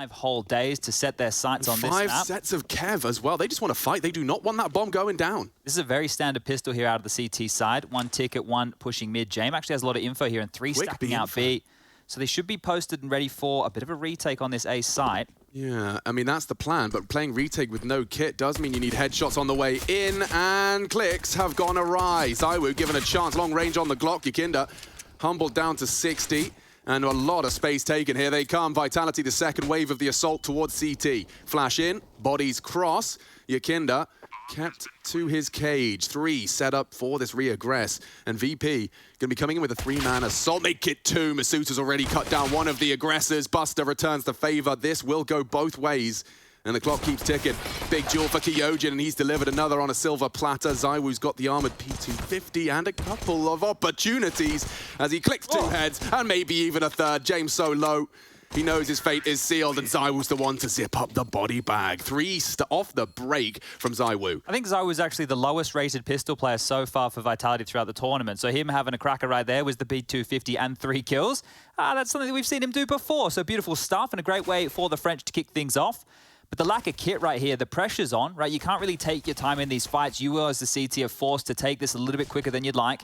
5 whole days to set their sights on this map. 5 sets of Kev as well. They just want to fight. They do not want that bomb going down. This is a very standard pistol here out of the CT side. 1 ticket, 1 pushing mid. Jame actually has a lot of info here and 3 Quick stacking out B. So they should be posted and ready for a bit of a retake on this A site. Yeah, I mean, that's the plan, but playing retake with no kit does mean you need headshots on the way in, and clicks have gone awry. ZywOo given a chance, long range on the Glock. YEKINDAR humbled down to 60. And a lot of space taken. Here they come. Vitality, the second wave of the assault towards CT. Flash in, bodies cross. YEKINDAR kept to his cage. 3 set up for this reaggress. And VP going to be coming in with a 3-man assault. Make it 2. misutaaa's already cut down one of the aggressors. Buster returns the favor. This will go both ways. And the clock keeps ticking. Big duel for Kyojin, and he's delivered another on a silver platter. ZywOo's got the armored P250 and a couple of opportunities as he clicks 2 heads and maybe even a 3rd. Jame so low. He knows his fate is sealed, and ZywOo's the one to zip up the body bag. 3 off the break from ZywOo. I think ZywOo's actually the lowest rated pistol player so far for Vitality throughout the tournament. So him having a cracker right there was the P250 and 3 kills. That's something that we've seen him do before. So beautiful stuff and a great way for the French to kick things off. But the lack of kit right here, the pressure's on, right? You can't really take your time in these fights. You as the CT are forced to take this a little bit quicker than you'd like.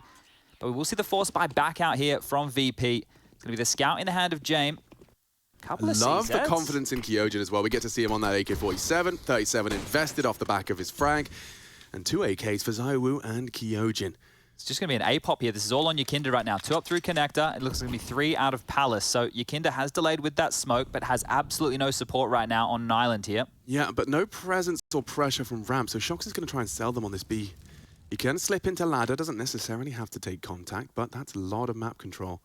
But we will see the force buy back out here from VP. It's going to be the scout in the hand of Jame. Couple of Love the CZs. confidence in Kyojin as well. We get to see him on that AK-47, 37 invested off the back of his frag. And 2 AKs for ZywOo and Kyojin. It's just going to be an A-pop here. This is all on YEKINDAR right now. 2 up through connector. It looks like going to be 3 out of Palace. So YEKINDAR has delayed with that smoke, but has absolutely no support right now on an island here. Yeah, but no presence or pressure from ramp. So Shox is going to try and sell them on this B. You can slip into ladder. Doesn't necessarily have to take contact, but that's a lot of map control.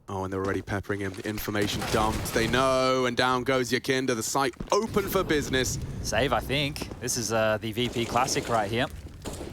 Oh, and they're already peppering him. The information dumped. They know, and down goes YEKINDAR. The site open for business. Save, I think. This is the VP Classic right here.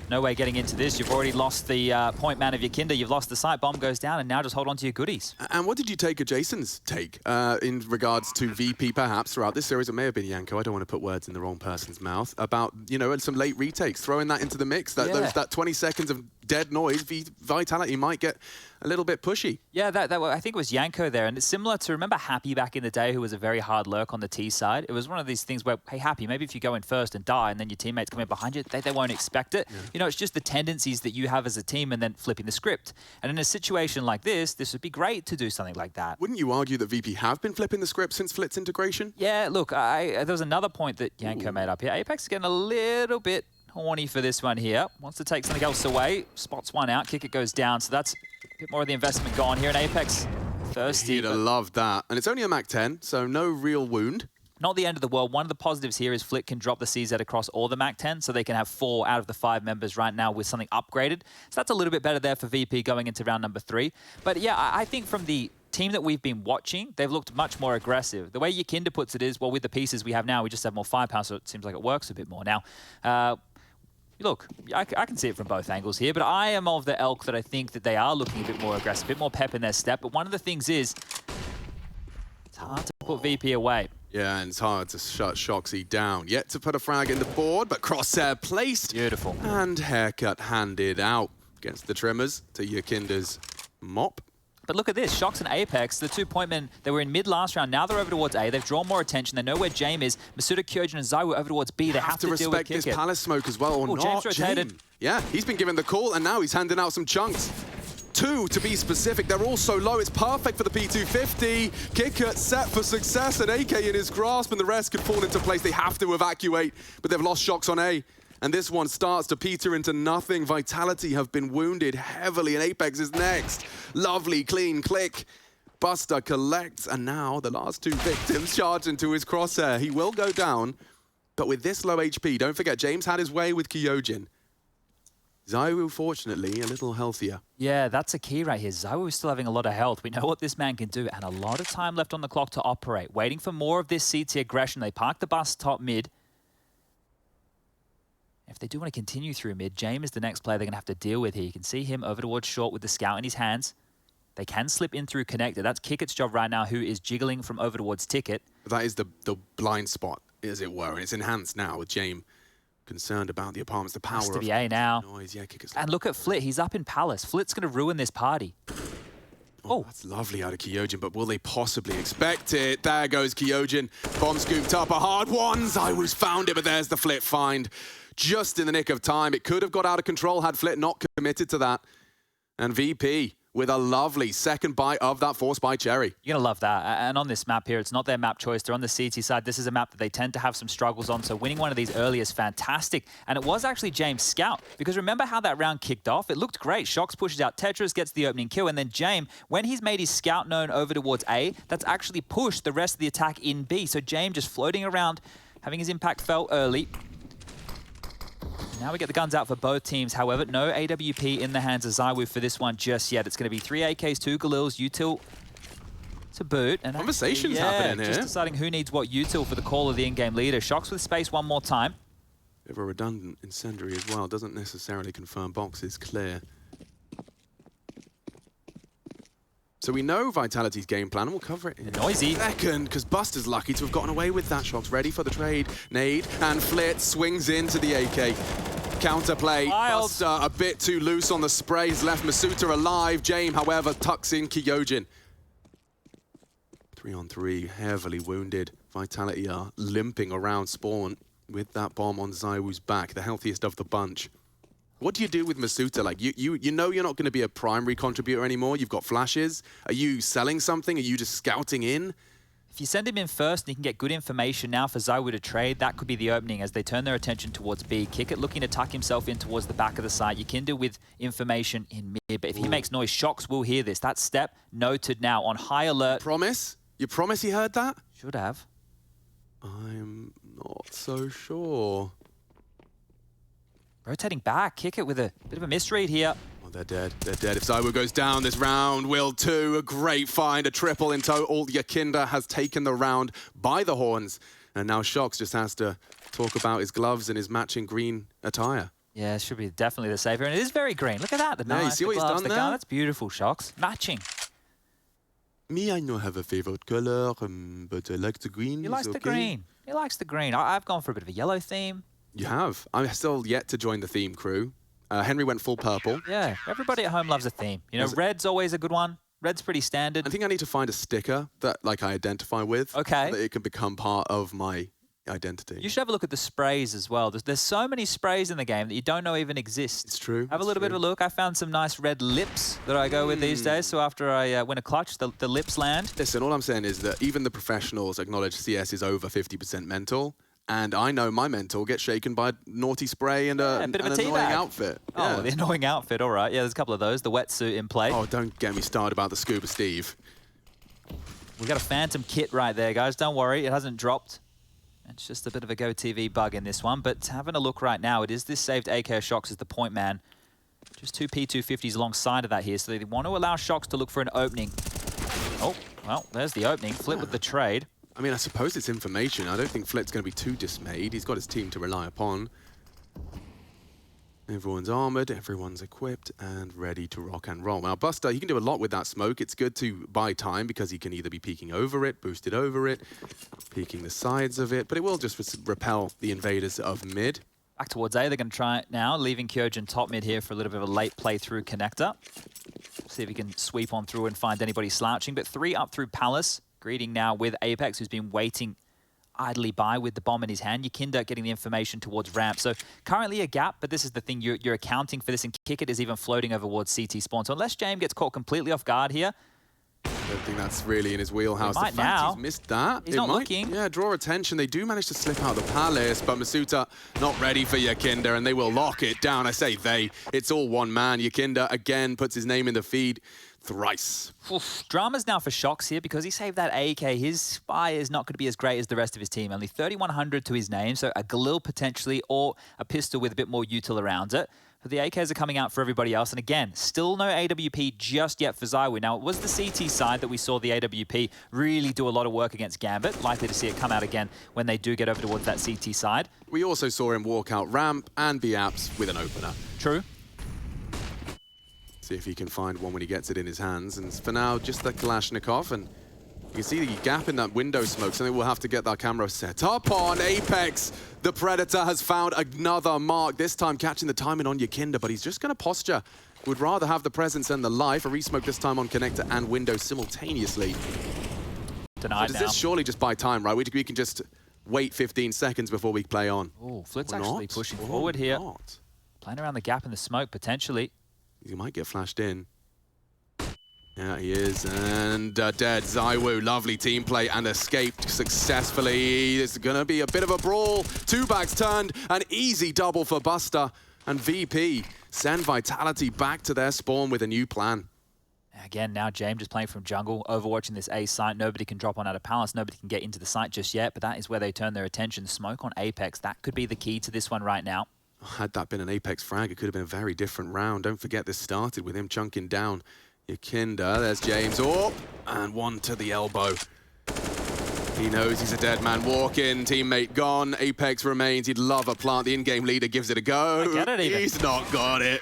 No way getting into this. You've already lost the point man of YEKINDAR. You've lost the site. Bomb goes down, and now just hold on to your goodies. And what did you take of Jason's take in regards to VP, perhaps, throughout this series? It may have been Yanko. I don't want to put words in the wrong person's mouth. About, you know, some late retakes, throwing that into the mix. That 20 seconds of dead noise, Vitality might get a little bit pushy. Yeah, I think it was Yanko there. And it's similar to, remember Happy back in the day, who was a very hard lurk on the T side? It was one of these things where, hey, Happy, maybe if you go in first and die, and then your teammates come in behind you, they won't expect it. Yeah. You know, it's just the tendencies that you have as a team and then flipping the script. And in a situation like this would be great to do something like that. Wouldn't you argue that VP have been flipping the script since Flit's integration? Yeah, look, there was another point that Yanko made up here. Apex is getting a little bit horny for this one here. Wants to take something else away. Spots one out. Kick it goes down. So that's a bit more of the investment gone here. And Apex thirsty. He'd have loved that. And it's only a Mac 10, so no real wound. Not the end of the world. One of the positives here is Flit can drop the CZ across all the Mac 10, so they can have 4 out of the 5 members right now with something upgraded. So that's a little bit better there for VP going into round number 3. But yeah, I think from the team that we've been watching, they've looked much more aggressive. The way YEKINDAR puts it is, well, with the pieces we have now, we just have more firepower, so it seems like it works a bit more. Now, look, I can see it from both angles here, but I am of the ilk that I think that they are looking a bit more aggressive, a bit more pep in their step. But one of the things is, it's hard to put VP away. Yeah, and it's hard to shut Shoxy down. Yet to put a frag in the board, but crosshair placed. Beautiful. And haircut handed out against the Trimmers to YEKINDAR's mop. But look at this, Shox and Apex, the 2 point men, they were in mid last round, now they're over towards A, they've drawn more attention, they know where Jame is, misutaaa, Kyojin and ZywOo over towards B, they have to deal with respect this Palace smoke as well, or not. James rotated. Jame. Yeah, he's been given the call, and now he's handing out some chunks. 2 to be specific, they're all so low, it's perfect for the P250. Kicker set for success, an AK in his grasp, and the rest could fall into place. They have to evacuate, but they've lost Shox on A. And this one starts to peter into nothing. Vitality have been wounded heavily, and Apex is next. Lovely, clean click. Buster collects, and now the last 2 victims charge into his crosshair. He will go down, but with this low HP, don't forget, James had his way with Kyojin. ZywOo, fortunately, a little healthier. Yeah, that's a key right here. ZywOo is still having a lot of health. We know what this man can do, and a lot of time left on the clock to operate. Waiting for more of this CT aggression. They park the bus top mid. If they do want to continue through mid, Jame is the next player they're going to have to deal with here. You can see him over towards short with the scout in his hands. They can slip in through connector. That's Kicket's job right now, who is jiggling from over towards Ticket. That is the blind spot, as it were. And it's enhanced now with Jame concerned about the apartments, the power of A now. Noise. Yeah, and look at Flit. He's up in Palace. Flit's going to ruin this party. Oh, that's lovely out of Kyojin, but will they possibly expect it? There goes Kyojin. Bomb scooped up, a hard one. ZywOo's found it, but there's the Flit find. Just in the nick of time. It could have got out of control had Flit not committed to that. And VP with a lovely second bite of that force by Cherry. You're going to love that. And on this map here, it's not their map choice. They're on the CT side. This is a map that they tend to have some struggles on, so winning one of these early is fantastic. And it was actually Jame's scout, because remember how that round kicked off? It looked great. Shox pushes out Tetris, gets the opening kill, and then Jame, when he's made his scout known over towards A, that's actually pushed the rest of the attack in B. So Jame just floating around, having his impact felt early. Now we get the guns out for both teams. However, no AWP in the hands of ZywOo for this one just yet. It's going to be 3 AKs, 2 Galils, util to boot. And conversations happening here. Just deciding who needs what util for the call of the in-game leader. Shox with space one more time. Bit of a redundant incendiary as well. Doesn't necessarily confirm boxes clear. So we know Vitality's game plan, and we'll cover it in Noisy. a second, because Buster's lucky to have gotten away with that. Shox ready for the trade. Nade, and Flit swings into the AK. Counterplay. Wild. Buster a bit too loose on the spray. He's left misutaaa alive. Jame, however, tucks in Kyojin. 3-on-3, heavily wounded. Vitality are limping around spawn with that bomb on ZywOo's back, the healthiest of the bunch. What do you do with misutaaa? Like, you know you're not going to be a primary contributor anymore. You've got flashes. Are you selling something? Are you just scouting in? If you send him in first and you can get good information now for ZywOo to trade, that could be the opening as they turn their attention towards B. Kickit looking to tuck himself in towards the back of the site. YEKINDAR with information in mid, but if he makes noise, Shox will hear this. That step noted now on high alert. Promise? You promise he heard that? Should have. I'm not so sure. Rotating back, Kickit with a bit of a misread here. Oh, they're dead. They're dead. If ZywOo goes down this round, will too. A great find, a triple in total. YEKINDAR has taken the round by the horns. And now Shox just has to talk about his gloves and his matching green attire. Yeah, it should be definitely the savior. And it is very green. Look at that. The knife, you see what he's gloves, done the there? gun. That's beautiful, Shox. Matching. Me, I don't have a favorite color, but I like the green. He likes the green. He likes the green. I've gone for a bit of a yellow theme. You have. I'm still yet to join the theme crew. Henry went full purple. Yeah, everybody at home loves a theme. You know, red's always a good one. Red's pretty standard. I think I need to find a sticker that I identify with. Okay. So that it can become part of my identity. You should have a look at the sprays as well. There's so many sprays in the game that you don't know even exist. It's true. Have a little bit of a look. I found some nice red lips that I go with these days. So after I win a clutch, the lips land. Listen, all I'm saying is that even the professionals acknowledge CS is over 50% mental. And I know my mental gets shaken by naughty spray and a bit of a annoying outfit. Oh, Yeah. the annoying outfit. All right. Yeah, there's a couple of those. The wetsuit in play. Oh, don't get me started about the Scuba Steve. We've got a phantom kit right there, guys. Don't worry. It hasn't dropped. It's just a bit of a GoTV bug in this one. But having a look right now, it is this saved AK Shox as the point man. Just 2 P250s alongside of that here. So they want to allow Shox to look for an opening. Oh, well, there's the opening. Flip with the trade. I mean, I suppose it's information. I don't think Flip's going to be too dismayed. He's got his team to rely upon. Everyone's armored, everyone's equipped, and ready to rock and roll. Now, Buster, he can do a lot with that smoke. It's good to buy time because he can either be peeking over it, boosted over it, peeking the sides of it, but it will just repel the invaders of mid. Back towards A, they're going to try it now, leaving Kyojin top mid here for a little bit of a late playthrough connector. See if he can sweep on through and find anybody slouching, but 3 up through Palace. Greeting now with Apex, who's been waiting idly by with the bomb in his hand. YEKINDAR getting the information towards ramp. So currently a gap, but this is the thing, you're accounting for this, and Kickit is even floating over towards CT spawn. So unless Jame gets caught completely off guard here, I don't think that's really in his wheelhouse. He might the fact now. he's missed that. He's not might, looking. Yeah, draw attention. They do manage to slip out of the Palace, but misutaaa not ready for YEKINDAR, and they will lock it down. I say they. It's all one man. YEKINDAR again puts his name in the feed thrice. Oof. Dramas now for Shox here because he saved that AK. His spy is not going to be as great as the rest of his team. Only 3,100 to his name, so a Galil potentially or a pistol with a bit more util around it. But the AKs are coming out for everybody else. And again, still no AWP just yet for ZywOo. Now, it was the CT side that we saw the AWP really do a lot of work against Gambit. Likely to see it come out again when they do get over towards that CT side. We also saw him walk out ramp and be apps with an opener. True. See if he can find one when he gets it in his hands. And for now, just the Kalashnikov. And you can see the gap in that window smoke. Something we'll have to get that camera set up on. Apex, the Predator, has found another mark. This time catching the timing on YEKINDAR, but he's just going to posture would rather have the presence and the life. A resmoke this time on connector and window simultaneously. Denied So does now. this surely just buy time, right? We can just wait 15 seconds before we play on. Oh, Flit's Or actually not. pushing Or forward here. not. Playing around the gap in the smoke, potentially. He might get flashed in. Yeah, he is. And dead. ZywOo, lovely team play and escaped successfully. This is going to be a bit of a brawl. 2 bags turned. An easy double for Buster. And VP send Vitality back to their spawn with a new plan. Again, now Jame just playing from jungle, overwatching this A site. Nobody can drop on out of palace. Nobody can get into the site just yet, but that is where they turn their attention. Smoke on Apex, that could be the key to this one right now. Had that been an Apex frag, it could have been a very different round. Don't forget this started with him chunking down YEKINDAR. There's James. Oh, and one to the elbow. He knows he's a dead man walking. Teammate gone. Apex remains. He'd love a plant. The in-game leader gives it a go. I get it even. He's not got it.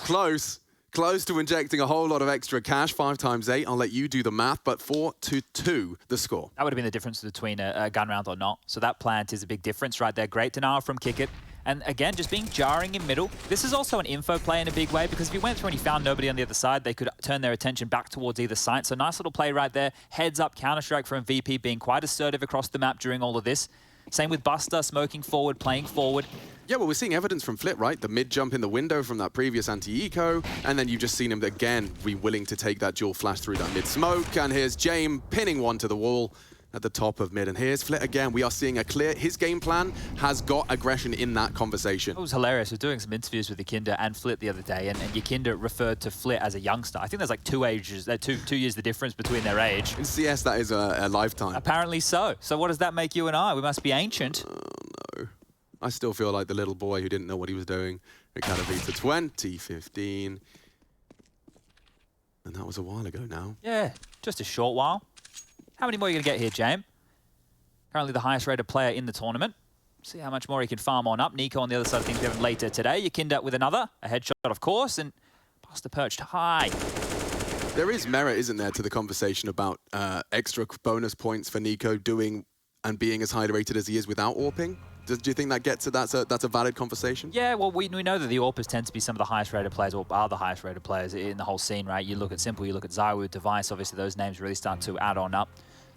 Close. Close to injecting a whole lot of extra cash. 5 times 8. I'll let you do the math, but 4-2 the score. That would have been the difference between a gun round or not. So that plant is a big difference right there. Great denial from Kick It. And again, just being jarring in middle. This is also an info play in a big way, because if he went through and he found nobody on the other side, they could turn their attention back towards either side. So nice little play right there. Heads up Counter-Strike from VP, being quite assertive across the map during all of this. Same with Buster, smoking forward, playing forward. Yeah, well, we're seeing evidence from Flit, right? The mid-jump in the window from that previous anti-eco, and then you've just seen him again be willing to take that dual flash through that mid-smoke, and here's Jame pinning one to the wall at the top of mid. And here's Flit again. We are seeing a clear... His game plan has got aggression in that conversation. It was hilarious. I was doing some interviews with YEKINDAR and Flit the other day, and YEKINDAR referred to Flit as a youngster. I think there's like 2 ages, 2 years the difference between their age. In CS, that is a lifetime. Apparently so. So what does that make you and I? We must be ancient. No. I still feel like the little boy who didn't know what he was doing. Vita 2015. And that was a while ago now. Yeah, just a short while. How many more are you going to get here, Jame? Currently the highest rated player in the tournament. See how much more he can farm on up. Nico on the other side of things we have later today. YEKINDAR with another. A headshot, of course, and Buster perched high. There is merit, isn't there, to the conversation about extra bonus points for Nico doing and being as high rated as he is without AWPing? Do you think that gets that's a valid conversation? Yeah, well, we know that the AWPers tend to be some of the highest rated players, or are the highest rated players in the whole scene, right? You look at Simple, you look at ZywOo, Device, obviously those names really start to add on up.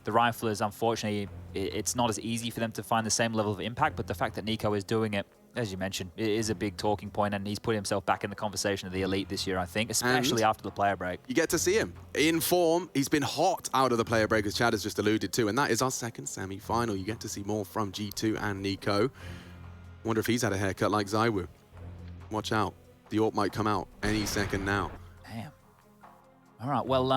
The Riflers, unfortunately, it's not as easy for them to find the same level of impact, but the fact that Nico is doing it, as you mentioned, it is a big talking point, and he's put himself back in the conversation of the elite this year, I think, especially after the player break. You get to see him in form. He's been hot out of the player break, as Chad has just alluded to, and that is our second semi-final. You get to see more from G2 and Nico. Wonder if he's had a haircut like ZywOo. Watch out. The AWP might come out any second now. Damn. All right, well,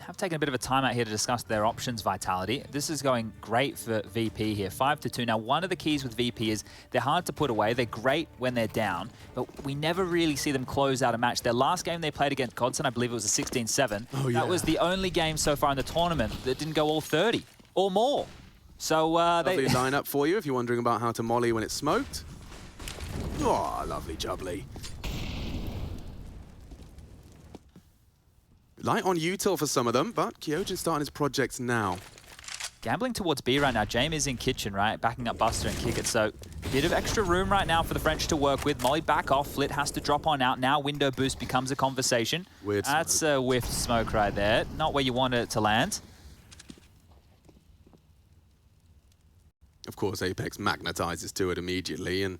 I've taken a bit of a time out here to discuss their options, Vitality. This is going great for VP here, 5-2. Now, one of the keys with VP is they're hard to put away. They're great when they're down, but we never really see them close out a match. Their last game they played against Godson, I believe it was a 16-7. Oh, yeah. That was the only game so far in the tournament that didn't go all 30 or more. So lovely lineup for you if you're wondering about how to molly when it's smoked. Oh, lovely jubbly. Light on util for some of them, but Kyojin starting his projects now. Gambling towards B right now. Jame is in kitchen, right? Backing up Buster and Kick It. So a bit of extra room right now for the French to work with. Molly back off. Flit has to drop on out. Now window boost becomes a conversation. Weird That's smoke. a whiffed smoke right there. Not where you want it to land. Of course, Apex magnetizes to it immediately and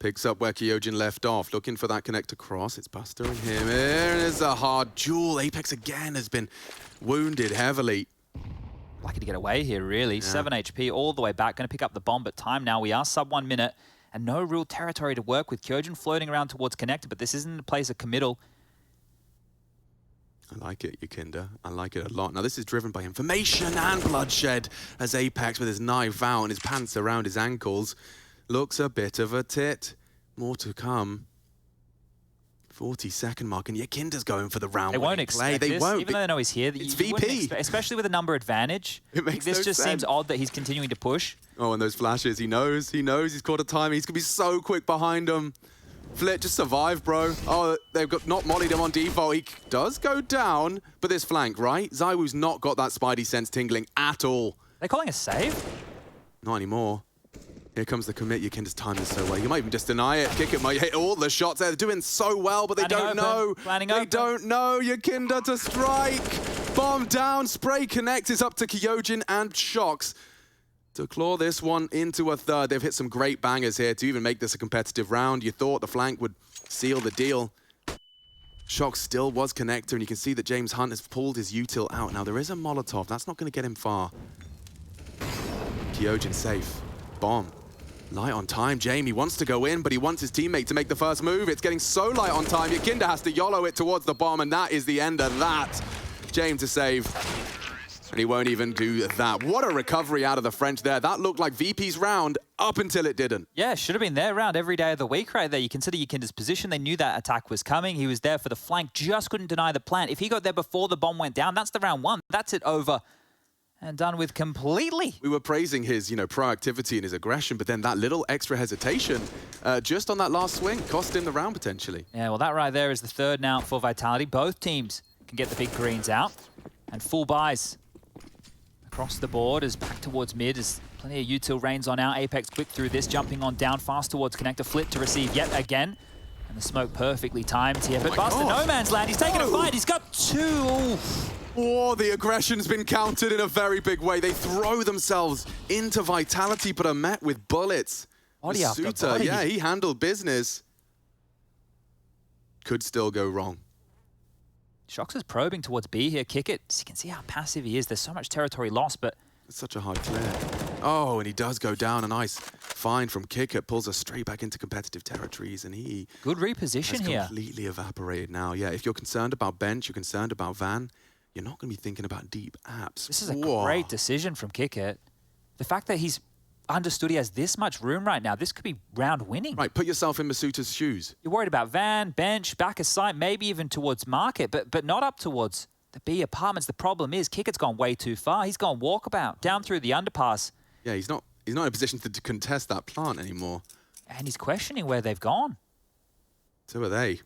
picks up where Kyojin left off. Looking for that connect across. It's Buster and him. There is a hard duel. Apex again has been wounded heavily. Lucky to get away here, really. Yeah. 7 HP all the way back. Going to pick up the bomb, but time now. We are sub 1 minute and no real territory to work with. Kyojin floating around towards connector, but this isn't a place of committal. I like it, YEKINDAR. I like it a lot. Now, this is driven by information and bloodshed as Apex, with his knife out and his pants around his ankles, looks a bit of a tit. More to come. 40-second mark, and YEKINDAR's going for the round. They won't expect They this, won't. even though they know he's here. It's you wouldn't VP. Especially with a number advantage. It makes this no just sense. seems odd that he's continuing to push. Oh, and those flashes. He knows he's caught a time. He's going to be so quick behind him. Flit, just survive, bro. Oh, they've got not mollied him on default. He does go down, but this flank, right? ZywOo's not got that spidey sense tingling at all. They're calling a save? Not anymore. Here comes the commit. YEKINDAR's timed this so well. You might even just deny it. Kick it might hit all the shots. They're doing so well, but they don't know. They don't know. YEKINDAR to strike. Bomb down. Spray connects. It's up to Kyojin and Shox to claw this one into a third. They've hit some great bangers here to even make this a competitive round. You thought the flank would seal the deal. Shox still was connector, and you can see that James Hunt has pulled his util out. Now, there is a Molotov. That's not going to get him far. Kyojin safe. Bomb. Light on time. Jame wants to go in, but he wants his teammate to make the first move. It's getting so light on time. YEKINDAR has to YOLO it towards the bomb, and that is the end of that. Jame to save. And he won't even do that. What a recovery out of the French there. That looked like VP's round up until it didn't. Yeah, should have been their round every day of the week right there. You consider YEKINDAR's position. They knew that attack was coming. He was there for the flank, just couldn't deny the plant. If he got there before the bomb went down, that's the round one. That's it over and done with completely. We were praising his, proactivity and his aggression, but then that little extra hesitation just on that last swing cost him the round potentially. Yeah, well, that right there is the third now for Vitality. Both teams can get the big greens out. And full buys across the board as back towards mid as plenty of util reigns on out. Apex quick through this, jumping on down fast towards connector. Flip to receive yet again. And the smoke perfectly timed here. But Buster, no man's land. He's taking a fight. He's got two. Ooh. Oh, the aggression's been countered in a very big way. They throw themselves into Vitality, but are met with bullets. Body after body. Yeah, he handled business. Could still go wrong. Shox is probing towards B here. Kick it. So you can see how passive he is. There's so much territory lost, but... It's such a hard clear. Oh, and he does go down. A nice find from Kick It. Pulls us straight back into competitive territories, and he... Good reposition has here. Completely evaporated now. Yeah, if you're concerned about bench, you're concerned about Van, you're not going to be thinking about deep apps. This is a great decision from Kick It. The fact that he's understood he has this much room right now, this could be round winning. Right, put yourself in misutaaa's shoes. You're worried about Van, bench, back of sight, maybe even towards market, but not up towards the B apartments. The problem is Kick It's gone way too far. He's gone walkabout, down through the underpass. Yeah, he's not in a position to contest that plant anymore. And he's questioning where they've gone. So are they.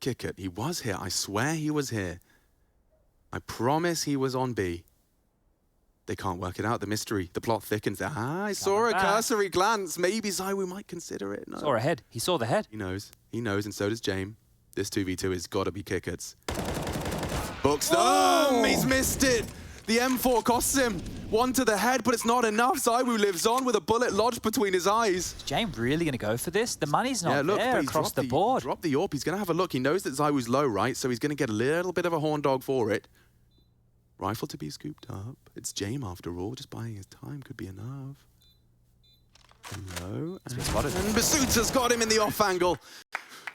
Kick It, he was here. I swear he was here. I promise he was on B. They can't work it out. The mystery, the plot thickens. I saw a cursory glance. Maybe ZywOo might consider it. No. Saw a head. He saw the head. He knows, and so does Jame. This 2v2 has got to be Kick It's. Bookstone! He's missed it! The M4 costs him. One to the head, but it's not enough. ZywOo lives on with a bullet lodged between his eyes. Is Jame really going to go for this? The money's not there across the board. Drop the AWP. He's going to have a look. He knows that ZywOo's low, right? So he's going to get a little bit of a horn dog for it. Rifle to be scooped up. It's Jame after all. Just buying his time could be enough. Hello. And misutaaa's got him in the off angle.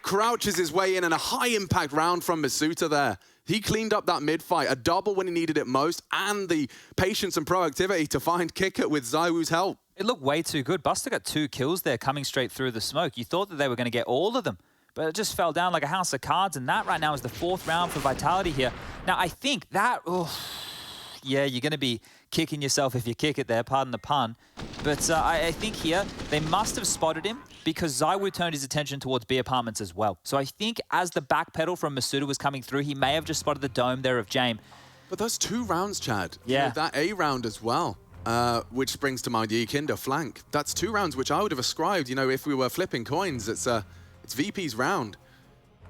Crouches his way in, and a high impact round from misutaaa there. He cleaned up that mid fight, a double when he needed it most, and the patience and proactivity to find Kick It with ZywOo's help. It looked way too good. Buster got 2 kills there coming straight through the smoke. You thought that they were going to get all of them, but it just fell down like a house of cards, and that right now is the 4th round for Vitality here. Now, I think that... yeah, you're going to be kicking yourself if you kick it there, pardon the pun. But I think here, they must have spotted him because ZywOo turned his attention towards B apartments as well. So I think as the back pedal from misutaaa was coming through, he may have just spotted the dome there of Jame. But those 2 rounds, Chad. Yeah. That A round as well, which springs to mind the YEKINDAR flank. That's 2 rounds which I would have ascribed, if we were flipping coins, it's VP's round.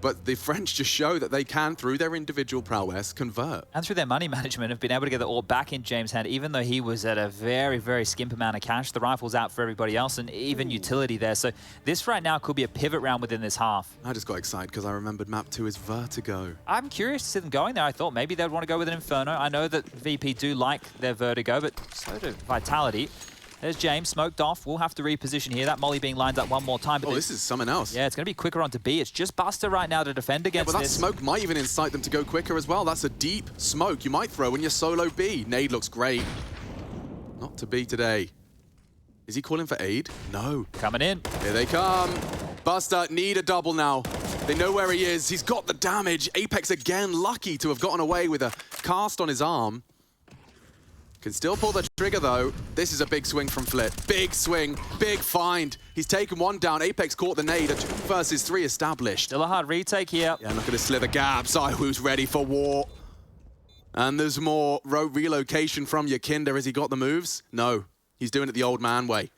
But the French just show that they can, through their individual prowess, convert. And through their money management, have been able to get it all back in James' hand, even though he was at a very, very skimp amount of cash. The rifle's out for everybody else, and even utility there. So this right now could be a pivot round within this half. I just got excited because I remembered map 2 is Vertigo. I'm curious to see them going there. I thought maybe they'd want to go with an Inferno. I know that VP do like their Vertigo, but so do Vitality. There's James, smoked off. We'll have to reposition here. That molly being lined up one more time. But this is someone else. Yeah, it's going to be quicker onto B. It's just Buster right now to defend against but that smoke might even incite them to go quicker as well. That's a deep smoke you might throw when you're solo B. Nade looks great. Not to be today. Is he calling for aid? No. Coming in. Here they come. Buster need a double now. They know where he is. He's got the damage. Apex again lucky to have gotten away with a cast on his arm. Can still pull the trigger, though. This is a big swing from Flit. Big swing, big find. He's taken 1 down. Apex caught the nade. A 2 versus 3 established. Still a hard retake here. Yeah, look at this slither gap. ZywOo's ready for war. And there's more relocation from YEKINDAR. Has he got the moves? No. He's doing it the old man way.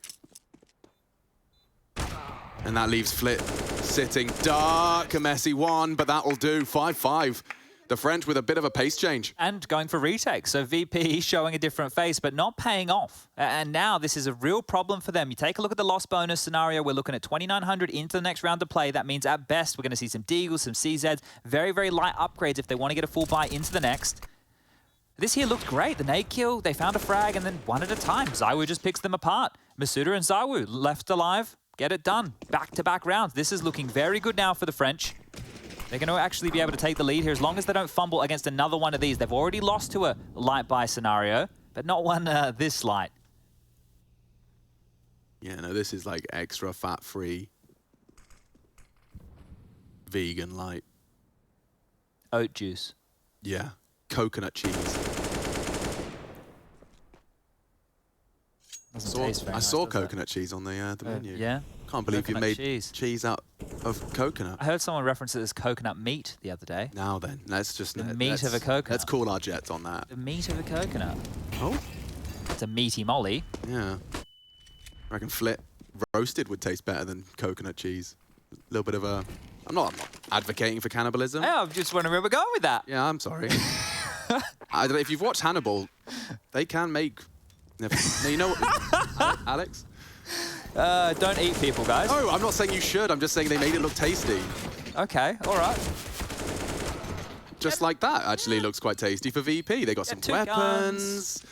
And that leaves Flit sitting dark, a messy one, but that'll do. 5-5. The French with a bit of a pace change. And going for retake. So VP showing a different face, but not paying off. And now this is a real problem for them. You take a look at the loss bonus scenario. We're looking at 2,900 into the next round of play. That means at best, we're going to see some Deagles, some CZs, very, very light upgrades if they want to get a full buy into the next. This here looked great. The nade kill, they found a frag, and then one at a time. ZywOo just picks them apart. misutaaa and ZywOo left alive. Get it done. Back-to-back rounds. This is looking very good now for the French. They're going to actually be able to take the lead here as long as they don't fumble against another one of these. They've already lost to a light buy scenario, but not one this light. Yeah, no, this is like extra fat-free, vegan light. Oat juice. Yeah, coconut cheese. I saw coconut cheese on the menu. Yeah? Can't believe you made cheese out of coconut. I heard someone reference it as coconut meat the other day. Now then, let's just... The meat of a coconut. Let's call our jets on that. The meat of a coconut. Oh? It's a meaty molly. Yeah. I reckon Flit roasted would taste better than coconut cheese. A little bit of a... I'm not advocating for cannibalism. Yeah, I'm just wondering where we're going with that. Yeah, I'm sorry. I don't know, if you've watched Hannibal, they can make... Now, you know what, Alex? Don't eat people, guys. No, I'm not saying you should. I'm just saying they made it look tasty. Okay, all right. Just like that, actually looks quite tasty for VP. They got some weapons.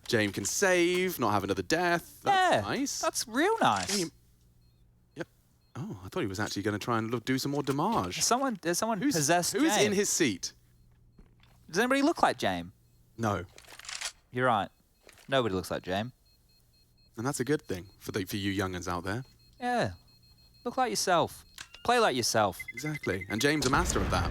Jame can save, not have another death. That's nice. That's real nice. Yep. Oh, I thought he was actually going to try and do some more damage. There's someone possessed Who's Jame. in his seat? Does anybody look like Jame? No. You're right. Nobody looks like Jame. And that's a good thing for you young'uns out there. Yeah. Look like yourself. Play like yourself. Exactly. And James a master of that.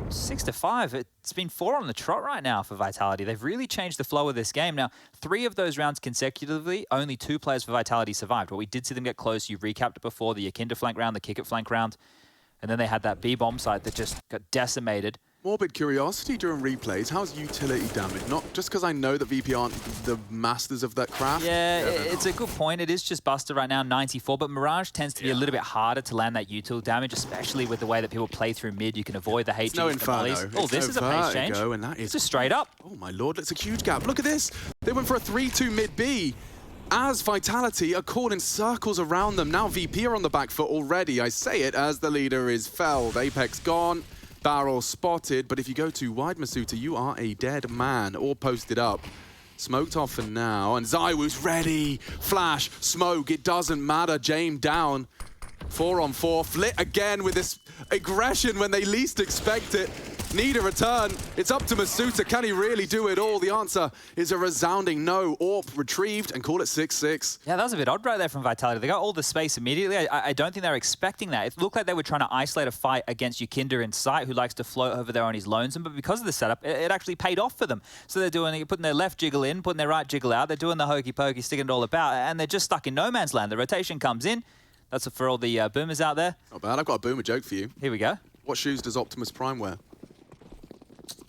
6-5. It's been 4 on the trot right now for Vitality. They've really changed the flow of this game. Now, 3 of those rounds consecutively, only 2 players for Vitality survived. But we did see them get close. You recapped it before, the YEKINDAR flank round, the kick it flank round. And then they had that B-bomb site that just got decimated. Morbid curiosity during replays, how's utility damage? Not just because I know that VP aren't the masters of that craft. Yeah, it's a good point. It is just Buster right now, 94, but Mirage tends to be a little bit harder to land that util damage, especially with the way that people play through mid. You can avoid the HGs. No Inferno. Oh, this is a pace change. And that is just straight up. Oh my lord, that's a huge gap. Look at this. They went for a 3-2 mid B. As Vitality are caught in circles around them. Now VP are on the back foot already. I say it as the leader is felled. Apex gone. Barrel spotted, but if you go too wide, misutaaa, you are a dead man. All posted up. Smoked off for now, and ZywOo's ready. Flash, smoke, it doesn't matter. Jame down. 4-on-4. Flit again with this aggression when they least expect it. Need a return. It's up to misutaaa. Can he really do it all? The answer is a resounding no. AWP retrieved and call it 6-6. Yeah, that was a bit odd right there from Vitality. They got all the space immediately. I don't think they were expecting that. It looked like they were trying to isolate a fight against YEKINDAR in sight, who likes to float over there on his lonesome. But because of the setup, it actually paid off for them. So they're putting their left jiggle in, putting their right jiggle out. They're doing the hokey pokey, sticking it all about, and they're just stuck in no man's land. The rotation comes in. That's for all the boomers out there. Not bad. I've got a boomer joke for you. Here we go. What shoes does Optimus Prime wear?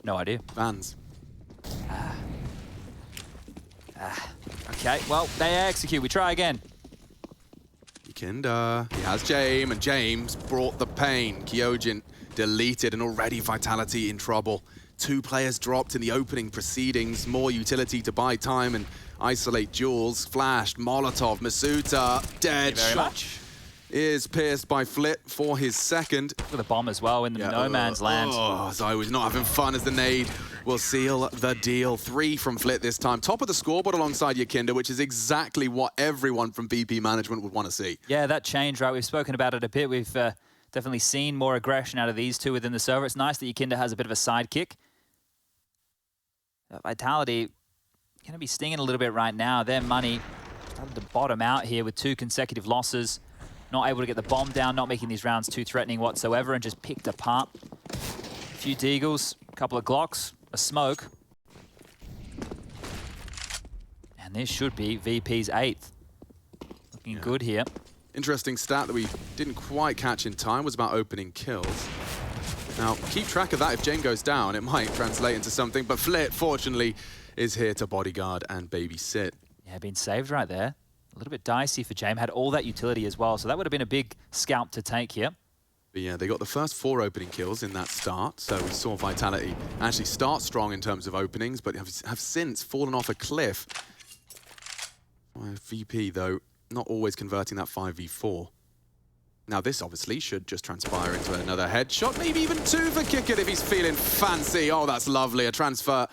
No idea. Vans. Okay, well, they execute. We try again. YEKINDAR. He has Jame, and James brought the pain. Kyojin deleted, and already Vitality in trouble. 2 players dropped in the opening proceedings. More utility to buy time and isolate duels. Flashed, Molotov, misutaaa, dead. Thank you very much. Is pierced by Flit for his second. For the bomb as well in the no man's land. Oh, ZywOo's not having fun as the nade will seal the deal. 3 from Flit this time. Top of the scoreboard alongside YEKINDAR, which is exactly what everyone from VP management would want to see. Yeah, that change, right? We've spoken about it a bit. We've definitely seen more aggression out of these 2 within the server. It's nice that YEKINDAR has a bit of a sidekick. Vitality going to be stinging a little bit right now. Their money started to bottom out here with 2 consecutive losses. Not able to get the bomb down, not making these rounds too threatening whatsoever, and just picked apart. A few Deagles, a couple of Glocks, a smoke. And this should be VP's 8th. Looking good here. Interesting stat that we didn't quite catch in time was about opening kills. Now, keep track of that. If Jame goes down, it might translate into something, but Flit, fortunately, is here to bodyguard and babysit. Yeah, been saved right there. A little bit dicey for Jame. Had all that utility as well, so that would have been a big scalp to take here. But yeah, they got the first 4 opening kills in that start, so we saw Vitality actually start strong in terms of openings, but have since fallen off a cliff. VP, though, not always converting that 5v4. Now, this obviously should just transpire into another headshot, maybe even 2 for Kickit if he's feeling fancy. Oh, that's lovely. A transfer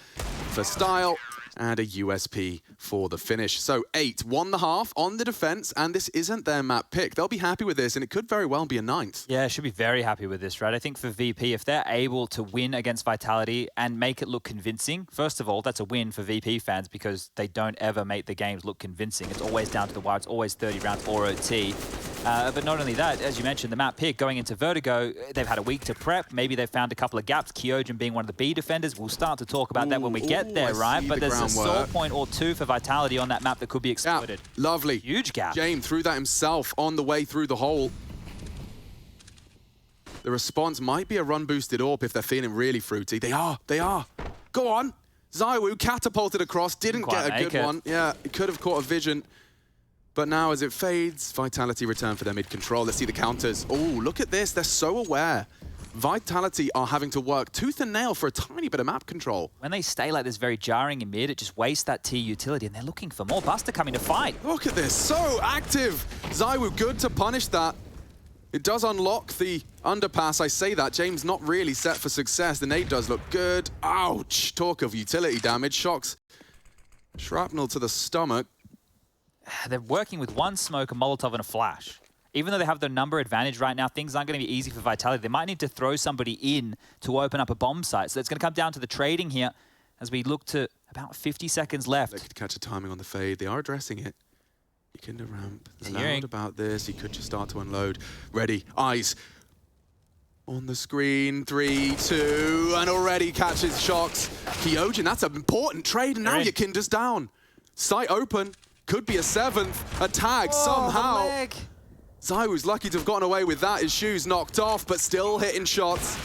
for style and a USP for the finish. So 8 won the half on the defense, and this isn't their map pick. They'll be happy with this, and it could very well be a 9th. Yeah, should be very happy with this, right? I think for VP, if they're able to win against Vitality and make it look convincing, first of all, that's a win for VP fans because they don't ever make the games look convincing. It's always down to the wire. It's always 30 rounds or OT. But not only that, as you mentioned, the map pick going into Vertigo, they've had a week to prep. Maybe they've found a couple of gaps. Kyojin being one of the B defenders. We'll start to talk about that when we get there, right? But there's a sore point or 2 for Vitality on that map that could be exploited. Yeah, lovely. Huge gap. Jame threw that himself on the way through the hole. The response might be a run-boosted AWP if they're feeling really fruity. They are. Go on. ZywOo catapulted across, didn't get a good one. Yeah, it could have caught a vision. But now as it fades, Vitality return for their mid-control. Let's see the counters. Oh, look at this. They're so aware. Vitality are having to work tooth and nail for a tiny bit of map control. When they stay like this very jarring in mid, it just wastes that T utility, and they're looking for more. Buster coming to fight. Look at this. So active. ZywOo good to punish that. It does unlock the underpass. I say that. James not really set for success. The nade does look good. Ouch. Talk of utility damage. Shocks. Shrapnel to the stomach. They're working with 1 smoke, a Molotov, and a flash. Even though they have the number advantage right now, things aren't going to be easy for Vitality. They might need to throw somebody in to open up a bomb site. So it's going to come down to the trading here as we look to about 50 seconds left. They could catch a timing on the fade. They are addressing it. YEKINDAR ramp. Loud about this. He could just start to unload. Ready. Eyes on the screen. 3, 2, and already catches Shocks. Kyojin, that's an important trade. And now YEKINDAR's down. Sight open. Could be a 7th. A tag somehow. ZywOo's lucky to have gotten away with that. His shoes knocked off, but still hitting shots.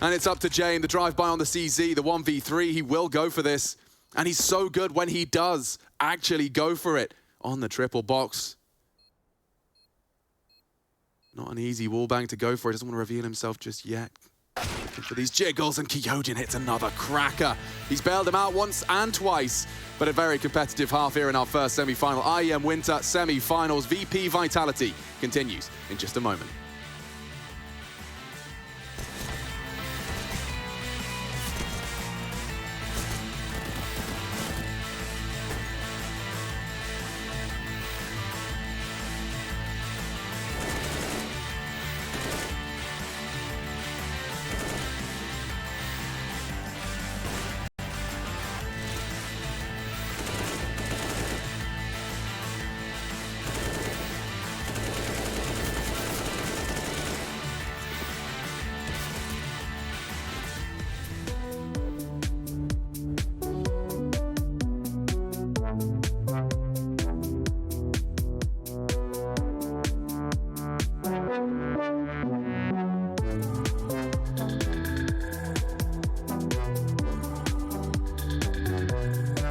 And it's up to Jame. The drive-by on the CZ, the 1v3. He will go for this. And he's so good when he does actually go for it on the triple box. Not an easy wallbang to go for. He doesn't want to reveal himself just yet. Looking for these jiggles, and Kyojin hits another cracker. He's bailed him out once and twice, but a very competitive half here in our first semi-final. IEM Winter semi-finals. VP Vitality continues in just a moment.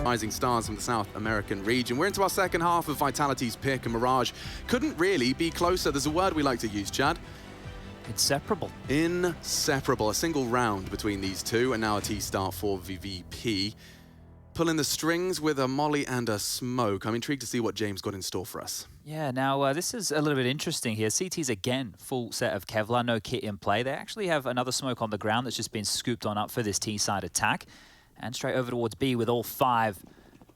Rising stars from the South American region. We're into our second half of Vitality's pick, and Mirage couldn't really be closer. There's a word we like to use, Chad. Inseparable. Inseparable. A single round between these two, and now a T-start for VVP. Pulling the strings with a molly and a smoke. I'm intrigued to see what James got in store for us. Yeah, now this is a little bit interesting here. CT's again full set of Kevlar, no kit in play. They actually have another smoke on the ground that's just been scooped on up for this T-side attack. And straight over towards B with all 5.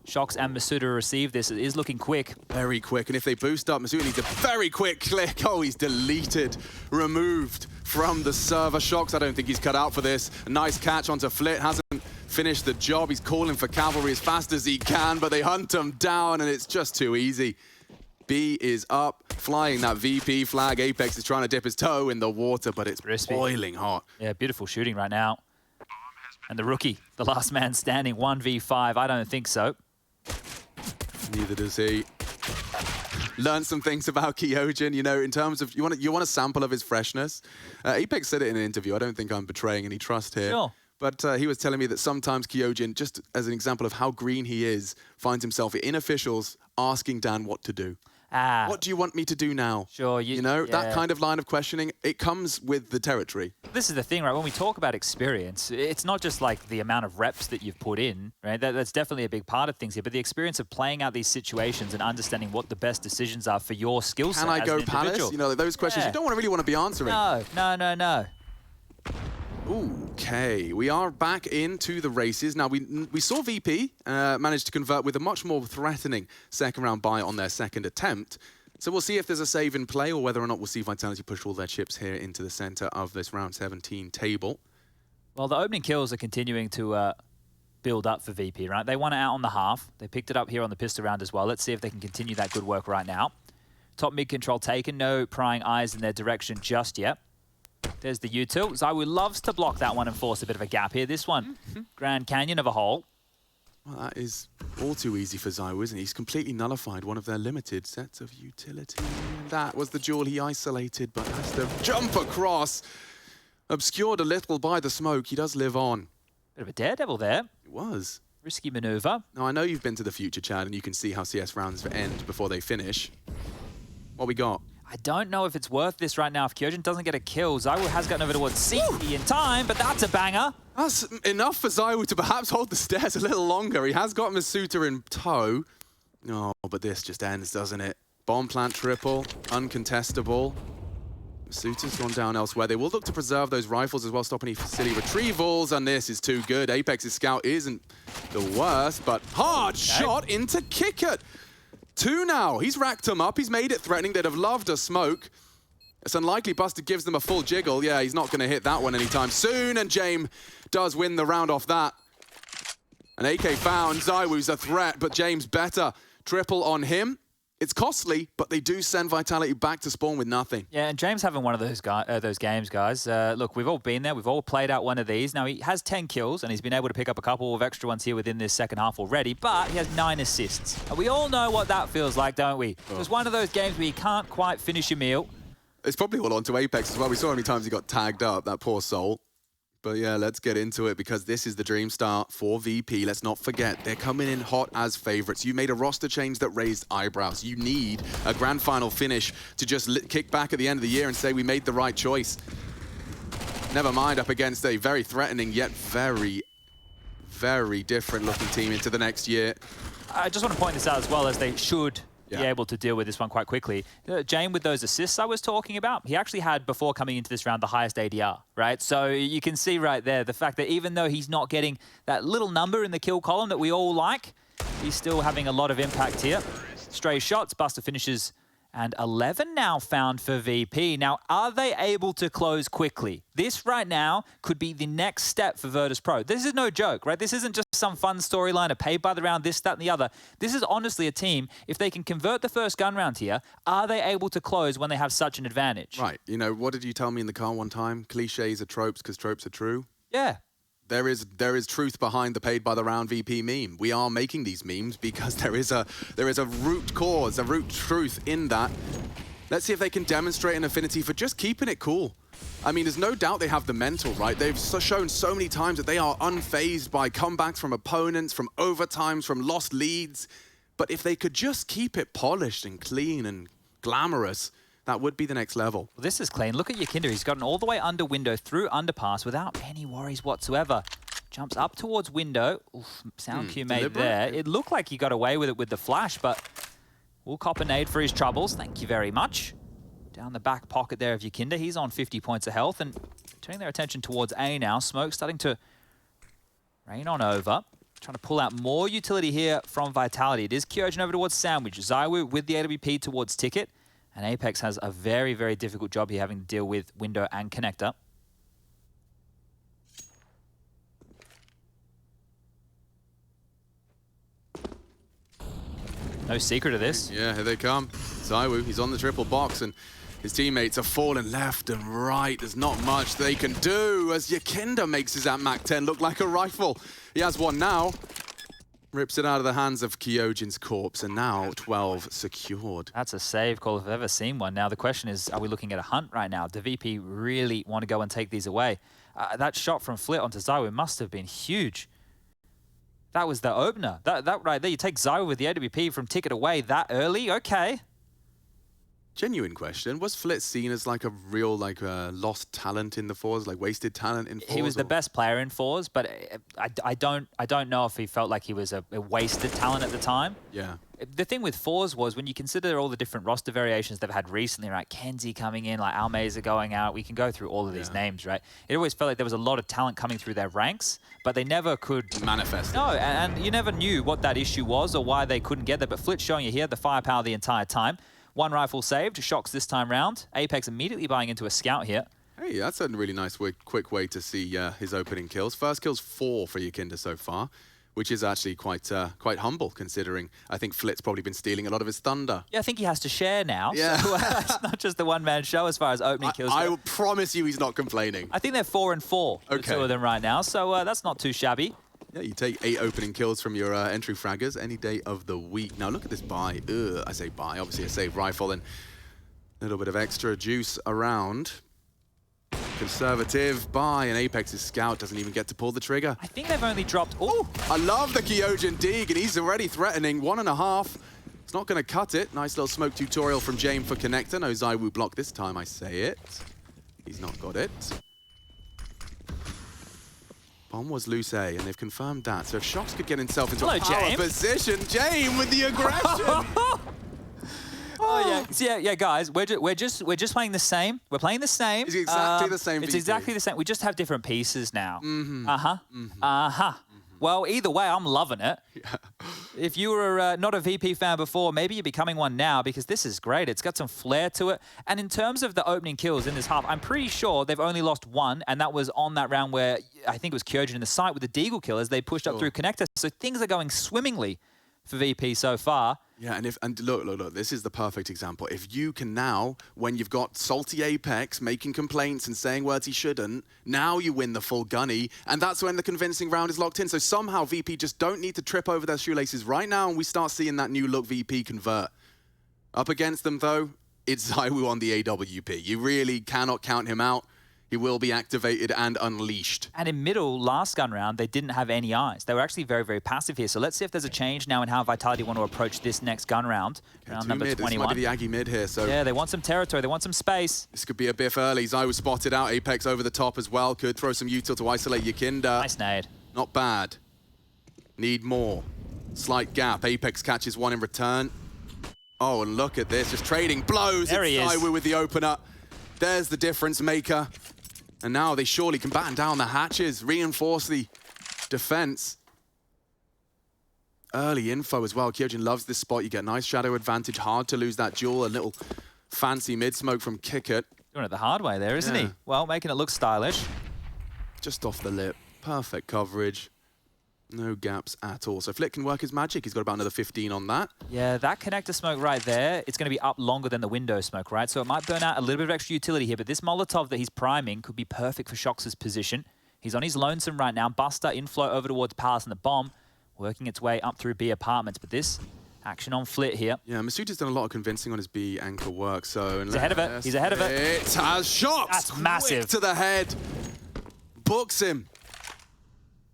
Shocks and misutaaa receive this. It is looking quick. Very quick. And if they boost up, misutaaa needs a very quick click. Oh, he's deleted, removed from the server. Shocks, I don't think he's cut out for this. A nice catch onto Flit. Hasn't finished the job. He's calling for cavalry as fast as he can, but they hunt him down, and it's just too easy. B is up, flying that VP flag. Apex is trying to dip his toe in the water, but it's boiling hot. Yeah, beautiful shooting right now. And the rookie, the last man standing, 1v5. I don't think so. Neither does he. Learn some things about Kyojin, you know, in terms of, you want a sample of his freshness. Apex said it in an interview. I don't think I'm betraying any trust here. Sure. But he was telling me that sometimes Kyojin, just as an example of how green he is, finds himself in officials asking Dan what to do. What do you want me to do now? Sure. You know, that kind of line of questioning, it comes with the territory. This is the thing, right? When we talk about experience, it's not just like the amount of reps that you've put in, right? That's definitely a big part of things here, but the experience of playing out these situations and understanding what the best decisions are for your skill set. Can I go Palace? You know, those questions you don't really want to be answering. No. Okay, we are back into the races. Now, we saw VP manage to convert with a much more threatening second round buy on their second attempt. So we'll see if there's a save in play or whether or not we'll see Vitality push all their chips here into the center of this round 17 table. Well, the opening kills are continuing to build up for VP, right? They won it out on the half. They picked it up here on the pistol round as well. Let's see if they can continue that good work right now. Top mid control taken. No prying eyes in their direction just yet. There's the util. ZywOo loves to block that one and force a bit of a gap here. This one, Grand Canyon of a hole. Well, that is all too easy for ZywOo, isn't he? He's completely nullified one of their limited sets of utility. And that was the duel he isolated, but has to jump across. Obscured a little by the smoke. He does live on. Bit of a daredevil there. It was. Risky maneuver. Now, I know you've been to the future, Chad, and you can see how CS rounds end before they finish. What we got? I don't know if it's worth this right now. If Kyojin doesn't get a kill, ZywOo has gotten over towards CT in time, but that's a banger. That's enough for ZywOo to perhaps hold the stairs a little longer. He has got misutaaa in tow. Oh, but this just ends, doesn't it? Bomb plant triple, uncontestable. misutaaa's gone down elsewhere. They will look to preserve those rifles as well, stop any silly retrievals, and this is too good. Apex's scout isn't the worst, but hard shot into Kickert. 2 now. He's racked them up. He's made it threatening. They'd have loved a smoke. It's unlikely Buster gives them a full jiggle. Yeah, he's not going to hit that one anytime soon, and Jame does win the round off that. An AK found. ZywOo's a threat, but James better. Triple on him. It's costly, but they do send Vitality back to spawn with nothing. Yeah, and James having one of those games, guys. Look, we've all been there. We've all played out one of these. Now, he has 10 kills, and he's been able to pick up a couple of extra ones here within this second half already, but he has 9 assists. And we all know what that feels like, don't we? It was one of those games where you can't quite finish your meal. It's probably all onto Apex as well. We saw how many times he got tagged up, that poor soul. But yeah, let's get into it because this is the dream start for VP. Let's not forget, they're coming in hot as favorites. You made a roster change that raised eyebrows. You need a grand final finish to just kick back at the end of the year and say we made the right choice. Never mind up against a very threatening yet very, very different looking team into the next year. I just want to point this out as well, as they should be able to deal with this one quite quickly. Jame, with those assists I was talking about, he actually had, before coming into this round, the highest ADR, right? So you can see right there the fact that even though he's not getting that little number in the kill column that we all like, he's still having a lot of impact here. Stray shots, Buster finishes, and 11 now found for VP. Now, are they able to close quickly? This right now could be the next step for Virtus.pro. This is no joke, right? This isn't just some fun storyline of paid by the round, this, that, and the other. This is honestly a team, if they can convert the first gun round here, are they able to close when they have such an advantage? Right. You know, what did you tell me in the car one time? Cliches are tropes because tropes are true. Yeah. There is truth behind the paid by the round VP meme. We are making these memes because there is a root cause, a root truth in that. Let's see if they can demonstrate an affinity for just keeping it cool. I mean, there's no doubt they have the mental, right? They've shown so many times that they are unfazed by comebacks from opponents, from overtimes, from lost leads. But if they could just keep it polished and clean and glamorous, that would be the next level. Well, this is clean. Look at YEKINDAR. He's gotten all the way under window through underpass without any worries whatsoever. Jumps up towards window. Oof, sound cue made there. It looked like he got away with it with the flash, but we'll cop a nade for his troubles. Thank you very much. Down the back pocket there of YEKINDAR. He's on 50 points of health and turning their attention towards A now. Smoke starting to rain on over. Trying to pull out more utility here from Vitality. It is Kyojin over towards Sandwich. ZywOo with the AWP towards Ticket. And Apex has a very, very difficult job here having to deal with window and connector. No secret of this. Yeah, here they come. ZywOo, he's on the triple box and his teammates are falling left and right. There's not much they can do as YEKINDAR makes his Mac 10 look like a rifle. He has one now. Rips it out of the hands of Kyojin's corpse, and now 12 secured. That's a save call if I've ever seen one. Now, the question is, are we looking at a hunt right now? Do VP really want to go and take these away? That shot from Flit onto Zywoo must have been huge. That was the opener. That right there, you take Zywoo with the AWP from ticket away that early? Okay. Genuine question. Was Flit seen as like a real lost talent in the fours, like wasted talent in fours? He was the best player in fours, but I don't know if he felt like he was a wasted talent at the time. Yeah. The thing with fours was when you consider all the different roster variations they've had recently, right? Kenzie coming in, like Almeza going out. We can go through all of these names, right? It always felt like there was a lot of talent coming through their ranks, but they never could manifest. No, and you never knew what that issue was or why they couldn't get there. But Flit's showing you here the firepower the entire time. One rifle saved, Shocks this time round. Apex immediately buying into a scout here. Hey, that's a really nice, quick way to see his opening kills. First kill's 4 for YEKINDAR so far, which is actually quite humble, considering I think Flit's probably been stealing a lot of his thunder. Yeah, I think he has to share now. Yeah. So, it's not just the one-man show as far as opening kills go. I will promise you he's not complaining. I think they're 4 and 4, the two of them right now, so that's not too shabby. Yeah, you take 8 opening kills from your entry fraggers any day of the week. Now look at this buy. I say buy, obviously a saved rifle and a little bit of extra juice around. Conservative buy, and Apex's scout doesn't even get to pull the trigger. I think they've only dropped... Oh! I love the Kyojin dig, and he's already threatening 1.5. It's not going to cut it. Nice little smoke tutorial from Jame for Connector. No Zywoo block this time, I say it. He's not got it. Bomb was loose A, and they've confirmed that. So if Shocks could get himself into a power position, Jame with the aggression. Oh yeah, guys, we're just playing the same. We're playing the same. It's exactly the same. It's VP. exactly the same. We just have different pieces now. Well, either way, I'm loving it. Yeah. If you were not a VP fan before, maybe you're becoming one now because this is great. It's got some flair to it. And in terms of the opening kills in this half, I'm pretty sure they've only lost 1, and that was on that round where I think it was Kyojin in the site with the Deagle kill as they pushed up through Connector. So things are going swimmingly for VP so far. Yeah, and look, this is the perfect example. If you can now, when you've got salty Apex making complaints and saying words he shouldn't, now you win the full gunny, and that's when the convincing round is locked in. So somehow VP just don't need to trip over their shoelaces right now, and we start seeing that new look VP convert. Up against them though, it's Zywoo on the AWP. You really cannot count him out. He will be activated and unleashed. And in middle, last gun round, they didn't have any eyes. They were actually very, very passive here. So let's see if there's a change now in how Vitality want to approach this next gun round. Round number 21. This might be the Aggie mid here. So yeah, they want some territory. They want some space. This could be a biff early. Zywoo spotted out. Apex over the top as well. Could throw some util to isolate YEKINDAR. Nice nade. Not bad. Need more. Slight gap. Apex catches 1 in return. Oh, and look at this. Just trading blows. There he is. Zywoo with the opener. There's the difference maker. And now they surely can batten down the hatches, reinforce the defense. Early info as well. Kyojin loves this spot. You get nice shadow advantage. Hard to lose that duel. A little fancy mid-smoke from Kickert. Doing it the hard way there, isn't he? Well, making it look stylish. Just off the lip. Perfect coverage. No gaps at all. So Flit can work his magic. He's got about another 15 on that. Yeah, that connector smoke right there, it's going to be up longer than the window smoke, right? So it might burn out a little bit of extra utility here, but this Molotov that he's priming could be perfect for Shox' position. He's on his lonesome right now. Buster inflow over towards Palace and the bomb, working its way up through B apartments. But this action on Flit here. Yeah, misutaaa's done a lot of convincing on his B anchor work, so... He's ahead of it. He's ahead of it. It has Shox! That's massive. To the head. Books him.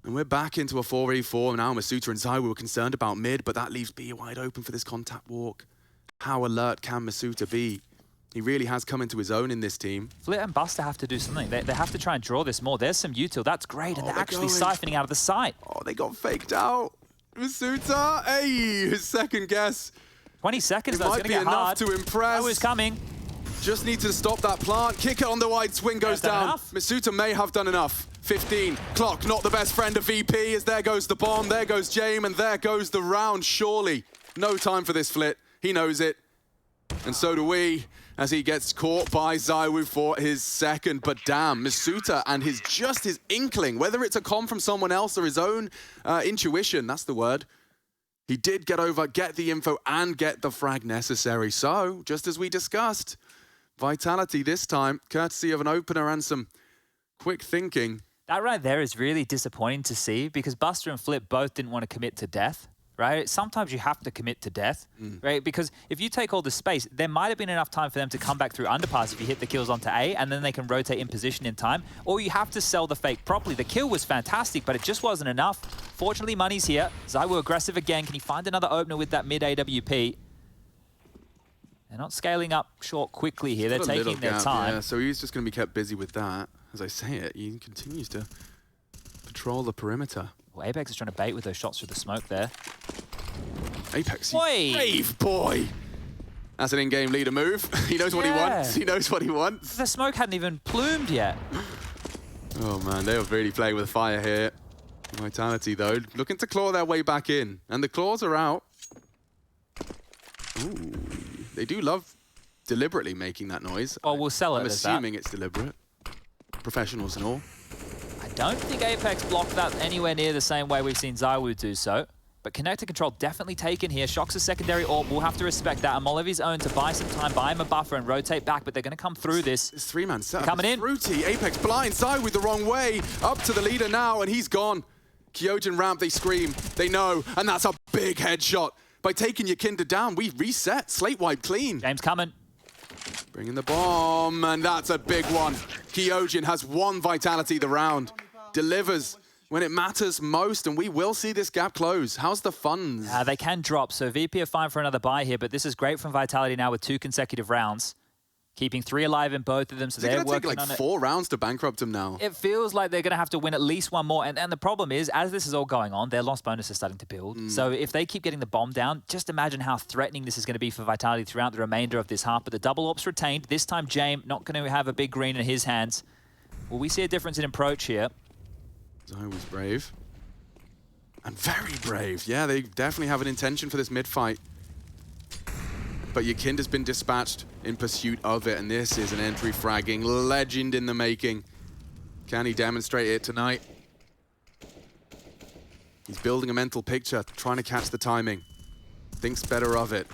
And we're back into a 4v4 now. misutaaa and Zywoo were concerned about mid, but that leaves B wide open for this contact walk. How alert can misutaaa be? He really has come into his own in this team. Flit and Buster have to do something. They have to try and draw this more. There's some util. That's great. And they're actually siphoning out of the site. Oh, they got faked out. misutaaa, hey, his second guess. 20 seconds, though. It's going to get hard. To impress. Oh, it's coming. Just need to stop that plant. Kick it on the wide swing goes down. misutaaa may have done enough. 15. Clock, not the best friend of VP, as there goes the bomb, there goes Jame, and there goes the round, surely. No time for this Flit. He knows it. And so do we, as he gets caught by Zywoo for his second. But damn, misutaaa and his inkling, whether it's a comm from someone else or his own intuition, that's the word. He did get over, get the info, and get the frag necessary. So, just as we discussed, Vitality this time, courtesy of an opener and some quick thinking. That right there is really disappointing to see because Buster and Flit both didn't want to commit to death. right? Sometimes you have to commit to death, right? Because if you take all the space, there might have been enough time for them to come back through underpass if you hit the kills onto A, and then they can rotate in position in time, or you have to sell the fake properly. The kill was fantastic, but it just wasn't enough. Fortunately, money's here. ZywOo aggressive again. Can he find another opener with that mid AWP? They're not scaling up short quickly here. They're taking their time. Yeah, so he's just going to be kept busy with that. As I say it, he continues to patrol the perimeter. Well, Apex is trying to bait with those shots through the smoke there. Apex, brave boy! That's an in-game leader move. He knows what he wants. He knows what he wants. The smoke hadn't even plumed yet. Oh man, they were really playing with fire here. Vitality though, looking to claw their way back in. And the claws are out. Ooh, they do love deliberately making that noise. Well, we'll sell it I'm as that. assuming it's deliberate. Professionals and all. I don't think Apex blocked that anywhere near the same way we've seen ZywOo do so. But connector control definitely taken here. Shock's a secondary AWP. We'll have to respect that. And Molevi's own to buy some time, buy him a buffer and rotate back, but they're going to come through this. This three-man setup. Coming in. Fruity. Apex blind. ZywOo the wrong way. Up to the leader now, and he's gone. Kyojin ramp, they scream. They know, and that's a big headshot. By taking YEKINDAR down, we reset. Slate wipe clean. James coming. Bringing the bomb, and that's a big one. Kyojin has one vitality the round. Delivers when it matters most, and we will see this gap close. How's the funds? They can drop, so VP are fine for another buy here, but this is great from Vitality now with 2 consecutive rounds. Keeping 3 alive in both of them, so they're working on it. It's going to take like 4 rounds to bankrupt them now. It feels like they're going to have to win at least one more, and the problem is, as this is all going on, their lost bonus is starting to build. So if they keep getting the bomb down, just imagine how threatening this is going to be for Vitality throughout the remainder of this half. But the double AWP's retained. This time, Jame not going to have a big green in his hands. Will we see a difference in approach here? ZywOo's brave. And very brave. Yeah, they definitely have an intention for this mid-fight. But YEKINDAR's been dispatched in pursuit of it, and this is an entry fragging legend in the making. Can he demonstrate it tonight? He's building a mental picture, trying to catch the timing. Thinks better of it.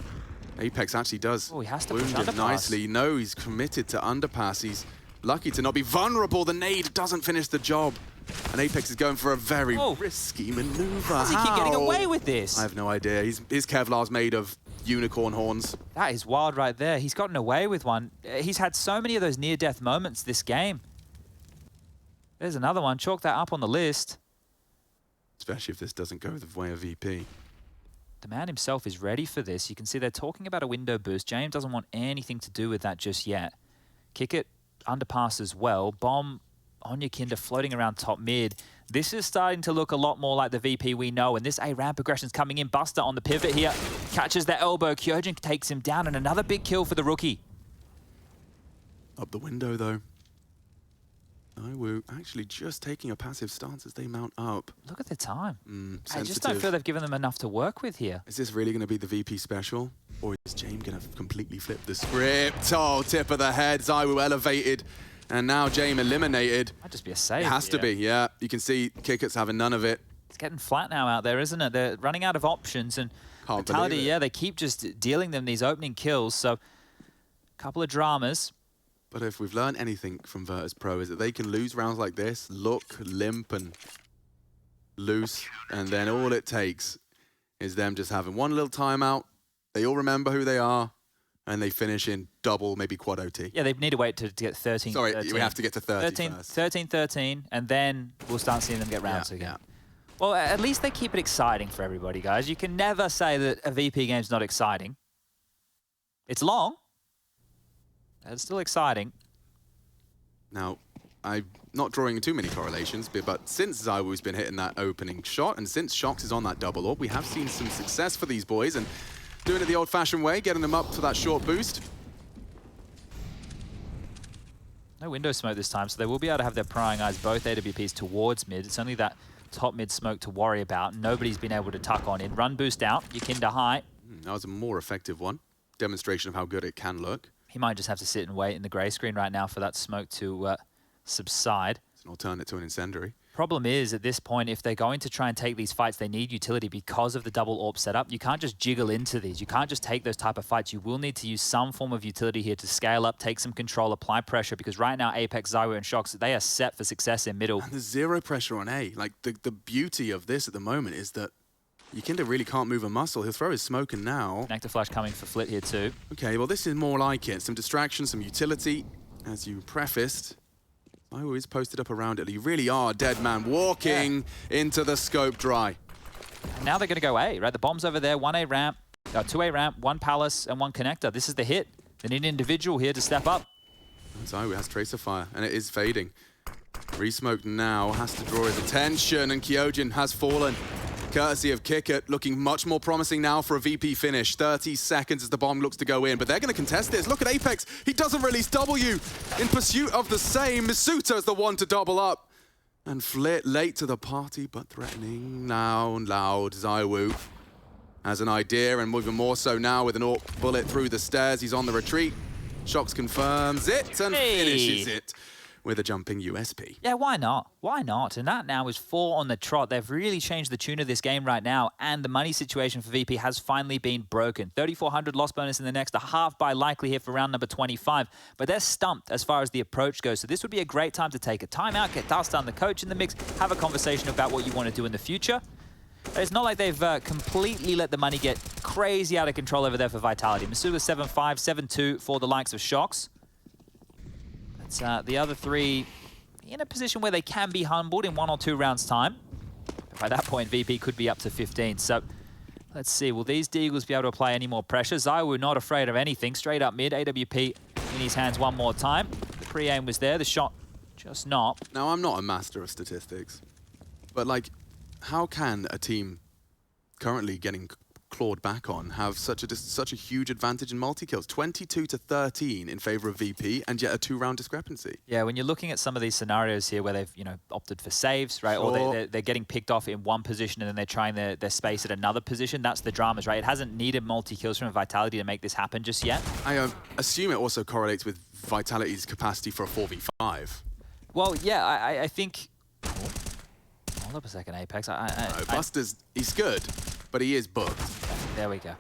Apex actually does. Oh, he has to push wound him underpass. nicely. No, he's committed to underpass. He's lucky to not be vulnerable. The nade doesn't finish the job. And Apex is going for a very risky maneuver. How's he keep getting away with this? I have no idea. His Kevlar's made of unicorn horns. That is wild right there. He's gotten away with one. He's had so many of those near-death moments this game. There's another one. Chalk that up on the list. Especially if this doesn't go the way of VP. The man himself is ready for this. You can see they're talking about a window boost. James doesn't want anything to do with that just yet. Kick it, underpass as well. Bomb on YEKINDAR floating around top mid. This is starting to look a lot more like the VP we know, and this A-ramp progression's coming in. Buster on the pivot here. Catches the elbow. Kyojin takes him down, and another big kill for the rookie. Up the window, though. ZywOo actually just taking a passive stance as they mount up. Look at the time. Sensitive. I just don't feel they've given them enough to work with here. Is this really going to be the VP special? Or is Jame going to completely flip the script? Oh, tip of the head. ZywOo elevated. And now Jame eliminated. Might just be a save. It has to be, yeah. You can see Kickert's having none of it. It's getting flat now out there, isn't it? They're running out of options, and Vitality, yeah, they keep just dealing them these opening kills. So, a couple of dramas. But if we've learned anything from Virtus.pro is that they can lose rounds like this, look limp and loose, and then all it takes is them just having one little timeout. They all remember who they are, and they finish in double, maybe quad OT. Yeah, they need to wait to get 13. Sorry, 13. we have to get to 30 first. 13, and then we'll start seeing them get rounds again. Yeah. Well, at least they keep it exciting for everybody, guys. You can never say that a VP game's not exciting. It's long. It's still exciting. Now, I'm not drawing too many correlations, but since ZywOo's been hitting that opening shot, and since Shox is on that double AWP, we have seen some success for these boys, and doing it the old-fashioned way, getting them up for that short boost. No window smoke this time, so they will be able to have their prying eyes, both AWPs, towards mid. It's only that top mid smoke to worry about. Nobody's been able to tuck on in. Run boost out, YEKINDAR high. That was a more effective one. Demonstration of how good it can look. He might just have to sit and wait in the grey screen right now for that smoke to subside. It's an alternate to an incendiary. Problem is, at this point, if they're going to try and take these fights, they need utility because of the double AWP setup. You can't just jiggle into these. You can't just take those type of fights. You will need to use some form of utility here to scale up, take some control, apply pressure, because right now, Apex, ZywOo, and Shox, they are set for success in middle. And there's zero pressure on A. Like, the beauty of this at the moment is that YEKINDAR really can't move a muscle. He'll throw his smoke and now. Nectar Flash coming for Flit here too. Okay, well this is more like it. Some distraction, some utility, as you prefaced. ZywOo is posted up around it. You really are a dead man walking into the scope dry. And now they're going to go A, right? The bomb's over there, 1A ramp, 2A ramp, 1 palace, and 1 connector. This is the hit. They need an individual here to step up. ZywOo has Tracer Fire, and it is fading. Resmoke now has to draw his attention, and Kyojin has fallen. Courtesy of Kickert, looking much more promising now for a VP finish. 30 seconds as the bomb looks to go in, but they're going to contest this. Look at Apex. He doesn't release W. In pursuit of the same, misutaaa is the one to double up. And Flit late to the party, but threatening now and loud. ZywOo has an idea, and even more so now with an AWP bullet through the stairs. He's on the retreat. Shox confirms it and finishes it with a jumping USP. Yeah, why not? Why not? And that now is 4 on the trot. They've really changed the tune of this game right now, and the money situation for VP has finally been broken. 3,400 loss bonus in the next, a half buy likely here for round number 25, but they're stumped as far as the approach goes. So this would be a great time to take a timeout, get Dustin, the coach in the mix, have a conversation about what you want to do in the future. It's not like they've completely let the money get crazy out of control over there for Vitality. misutaaa 7-5, 7-2 for the likes of Shox. The other 3 in a position where they can be humbled in 1 or 2 rounds' time. By that point, VP could be up to 15. So let's see, will these Deagles be able to apply any more pressure? ZywOo not afraid of anything. Straight up mid, AWP in his hands one more time. The pre-aim was there, the shot just not. Now, I'm not a master of statistics, but like, how can a team currently getting clawed back on have such a huge advantage in multi-kills? 22-13 in favor of VP, and yet a 2-round discrepancy. Yeah, when you're looking at some of these scenarios here where they've opted for saves, right, sure. or they're getting picked off in one position and then they're trying their space at another position, that's the dramas, right? It hasn't needed multi-kills from Vitality to make this happen just yet. I assume it also correlates with Vitality's capacity for a 4v5. Well, yeah, I think... Hold up a second, Apex. No, Buster's, he's good, but he is booked. There we go.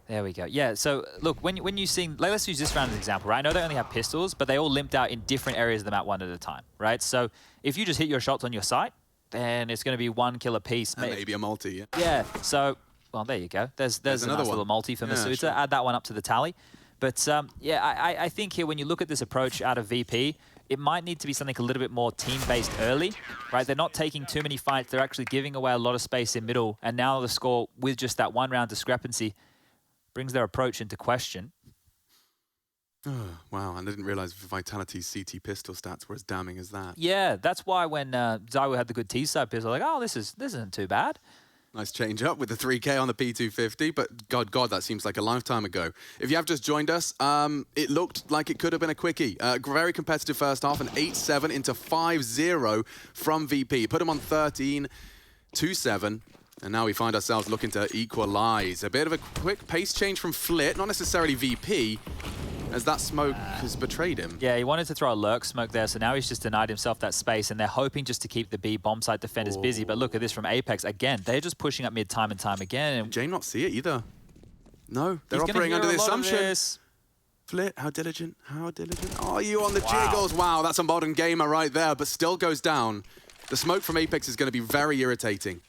There we go. Yeah, so look, when you see, let's use this round as an example, right? I know they only have pistols, but they all limped out in different areas of the map one at a time, right? So if you just hit your shots on your site, then it's going to be 1 kill a piece. And maybe a multi, yeah. Yeah, so, well, there you go. There's a nice little multi for misutaaa. Sure. Add that one up to the tally. But yeah, I think here when you look at this approach out of VP, it might need to be something a little bit more team-based early, right? They're not taking too many fights. They're actually giving away a lot of space in middle. And now the score, with just that 1-round discrepancy, brings their approach into question. Oh, wow, I didn't realize Vitality's CT pistol stats were as damning as that. Yeah, that's why when ZywOo had the good T-side pistol, like, oh, this isn't too bad. Nice change up with the 3K on the P250, but God, that seems like a lifetime ago. If you have just joined us, it looked like it could have been a quickie. Very competitive first half, an 8-7 into 5-0 from VP. Put him on 13-7, and now we find ourselves looking to equalize. A bit of a quick pace change from Flit, not necessarily VP, as that smoke has betrayed him. Yeah, he wanted to throw a lurk smoke there, so now he's just denied himself that space, and they're hoping just to keep the B bomb site defenders busy. But look at this from Apex. Again, they're just pushing up mid time and time again. Did Jame not see it either? No, they're operating under the assumption. Flit, how diligent, how diligent are you on the jiggles? Wow, that's a modern gamer right there, but still goes down. The smoke from Apex is going to be very irritating.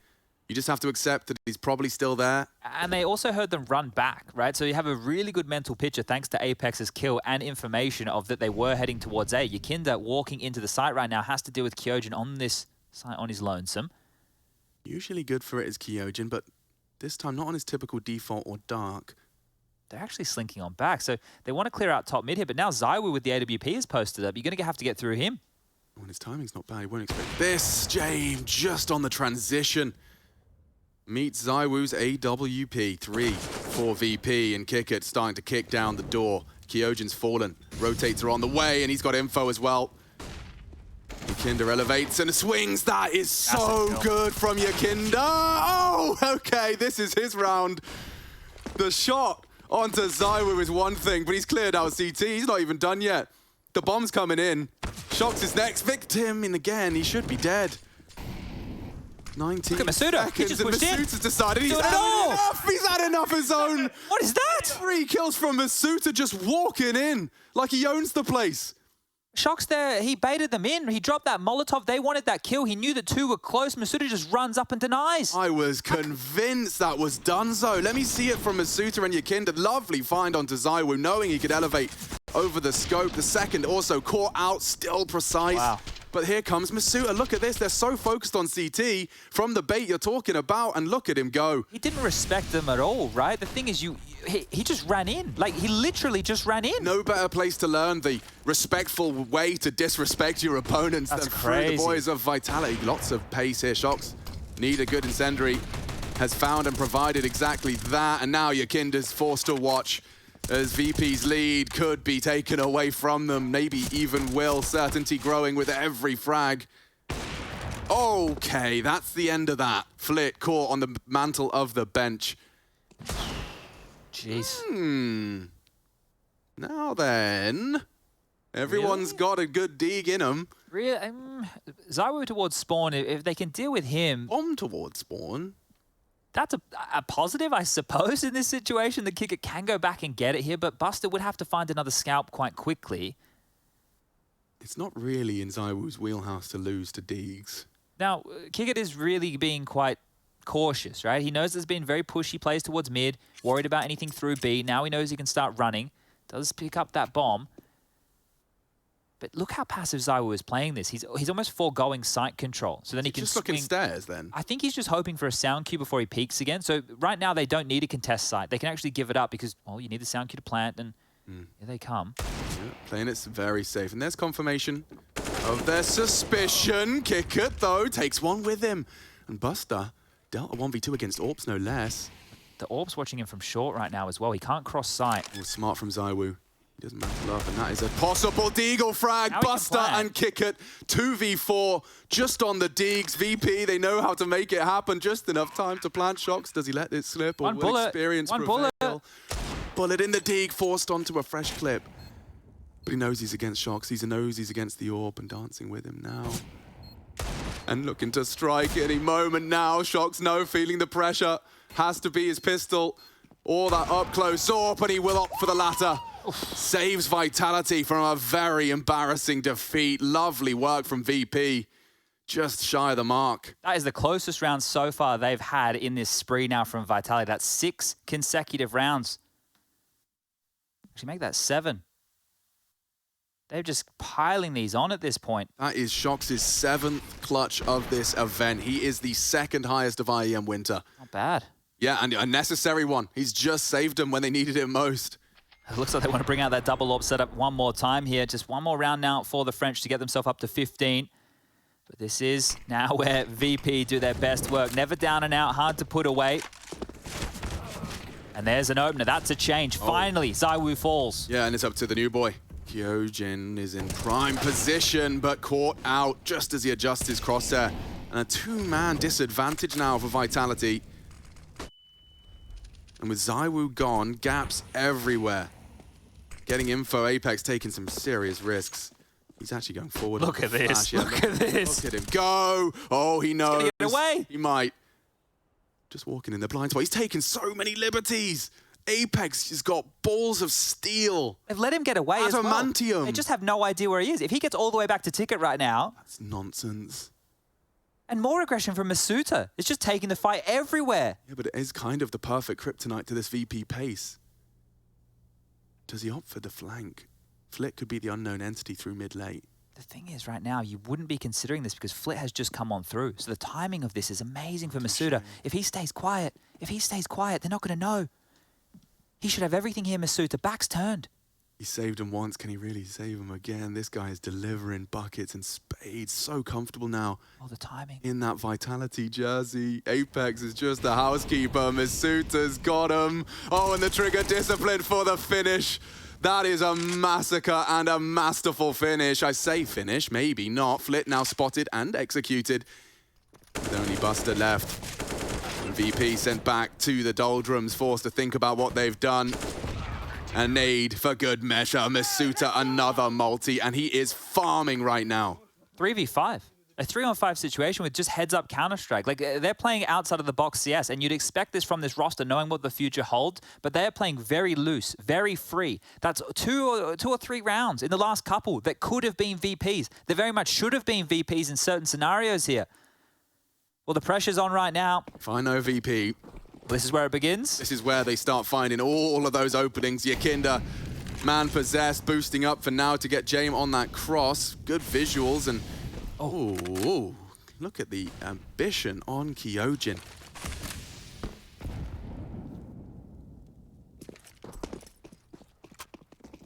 You just have to accept that he's probably still there. And they also heard them run back, right? So you have a really good mental picture thanks to Apex's kill and information of that they were heading towards A. YEKINDAR walking into the site right now has to deal with Kyojin on this site on his lonesome. Usually good for it is Kyojin, but this time not on his typical default or dark. They're actually slinking on back. So they want to clear out top mid here, but now ZywOo with the AWP is posted up. You're going to have to get through him. Oh, and his timing's not bad. He won't expect this. Jame just on the transition. Meets ZywOo's AWP, 3 for VP, and Kickert starting to kick down the door. Kyojin's fallen, rotates are on the way, and he's got info as well. YEKINDAR elevates and swings. That is so good from YEKINDAR. Oh, okay, this is his round. The shot onto ZywOo is one thing, but he's cleared out CT. He's not even done yet. The bomb's coming in. Shox his next victim, and again, he should be dead. 19 Look at misutaaa. He just pushed in. misutaaa's decided he's had enough. He's had enough of his own. What is that? 3 kills from misutaaa just walking in like he owns the place. Shox there, he baited them in. He dropped that Molotov. They wanted that kill. He knew the two were close. misutaaa just runs up and denies. I was convinced that was Dunzo. Let me see it from misutaaa and YEKINDAR. Lovely find onto ZywOo, knowing he could elevate over the scope. The second also caught out, still precise. Wow. But here comes misutaaa. Look at this. They're so focused on CT from the bait you're talking about, and look at him go. He didn't respect them at all, right? The thing is, he just ran in. Like, he literally just ran in. No better place to learn the respectful way to disrespect your opponents than through the boys of Vitality. Lots of pace here. Shox need a good incendiary. Has found and provided exactly that. And now YEKINDAR's forced to watch as VP's lead could be taken away from them. Maybe even will. Certainty growing with every frag. Okay, that's the end of that. Flit caught on the mantle of the bench. Jeez. Now then, everyone's got a good dig in them. Really? ZywOo towards Spawn, if they can deal with him... Bomb towards Spawn. That's a positive, I suppose, in this situation. The kicker can go back and get it here, but Buster would have to find another scalp quite quickly. It's not really in ZywOo's wheelhouse to lose to Deegs. Now, Kickett is really being quite cautious, right? He knows there's been very pushy plays towards mid, worried about anything through B. Now he knows he can start running. Does pick up that bomb. But look how passive ZywOo is playing this. He's almost foregoing sight control. So then he can just looking stairs then? I think he's just hoping for a sound cue before he peeks again. So right now they don't need a contest sight. They can actually give it up because, well, you need the sound cue to plant, and here they come. Yeah, playing it very safe. And there's confirmation of their suspicion. Kickett, though, takes one with him. And Buster dealt a 1v2 against Orps, no less. The Orp's watching him from short right now as well. He can't cross sight. Oh, smart from ZywOo. He doesn't mantle up, and that is a possible Deagle frag. Buster and Kickett, 2v4, just on the Deegs. VP, they know how to make it happen. Just enough time to plant. Shox. Does he let it slip, or will experience prevail? Bullet in the Deeg, forced onto a fresh clip. But he knows he's against Shox. He knows he's against the Orb, and dancing with him now. And looking to strike any moment now. Shox, no, feeling the pressure. Has to be his pistol or that up-close Orb, and he will opt for the latter. Saves Vitality from a very embarrassing defeat. Lovely work from VP. Just shy of the mark. That is the closest round so far they've had in this spree now from Vitality. That's 6 consecutive rounds. Actually, make that 7. They're just piling these on at this point. That is Shox's 7th clutch of this event. He is the 2nd highest of IEM Winter. Not bad. Yeah, and a necessary one. He's just saved them when they needed him most. It looks like they want to bring out that double AWP setup one more time here. Just one more round now for the French to get themselves up to 15. But this is now where VP do their best work. Never down and out, hard to put away. And there's an opener. That's a change. Finally, ZywOo falls. Yeah, and it's up to the new boy. Kyojin is in prime position, but caught out just as he adjusts his crosshair. And a 2-man disadvantage now for Vitality. And with ZywOo gone, gaps everywhere. Getting info, Apex taking some serious risks. He's actually going forward. Look at this. Look at this. Look at him go. Oh, he knows. He's gonna get away. He might. Just walking in the blind spot. He's taken so many liberties. Apex has got balls of steel. They've let him get away as well. Adamantium. They just have no idea where he is. If he gets all the way back to Ticket right now... That's nonsense. And more aggression from misutaaa. It's just taking the fight everywhere. Yeah, but it is kind of the perfect kryptonite to this VP pace. Does he opt for the flank? Flit could be the unknown entity through mid-late. The thing is, right now, you wouldn't be considering this because Flit has just come on through. So the timing of this is amazing for misutaaa. If he stays quiet, they're not going to know. He should have everything here, misutaaa. Back's turned. He saved him once. Can he really save him again? This guy is delivering buckets and spades. So comfortable now. Oh, the timing. In that Vitality jersey. Apex is just the housekeeper. misutaaa's got him. Oh, and the trigger discipline for the finish. That is a massacre and a masterful finish. I say finish, maybe not. Flit now spotted and executed. With only Buster left. And VP sent back to the doldrums, forced to think about what they've done. A nade for good measure. misutaaa another multi, and he is farming right now. 3v5. a 3-on-5 situation with just heads-up Counter-Strike. Like, they're playing outside of the box CS, and you'd expect this from this roster, knowing what the future holds, but they're playing very loose, very free. That's two or three rounds in the last couple that could have been VPs. They very much should have been VPs in certain scenarios here. Well, the pressure's on right now. Fine, no VP. This is where it begins. This is where they start finding all of those openings. YEKINDAR, man possessed, boosting up for now to get Jame on that cross. Good visuals and... Oh, look at the ambition on Kyojin.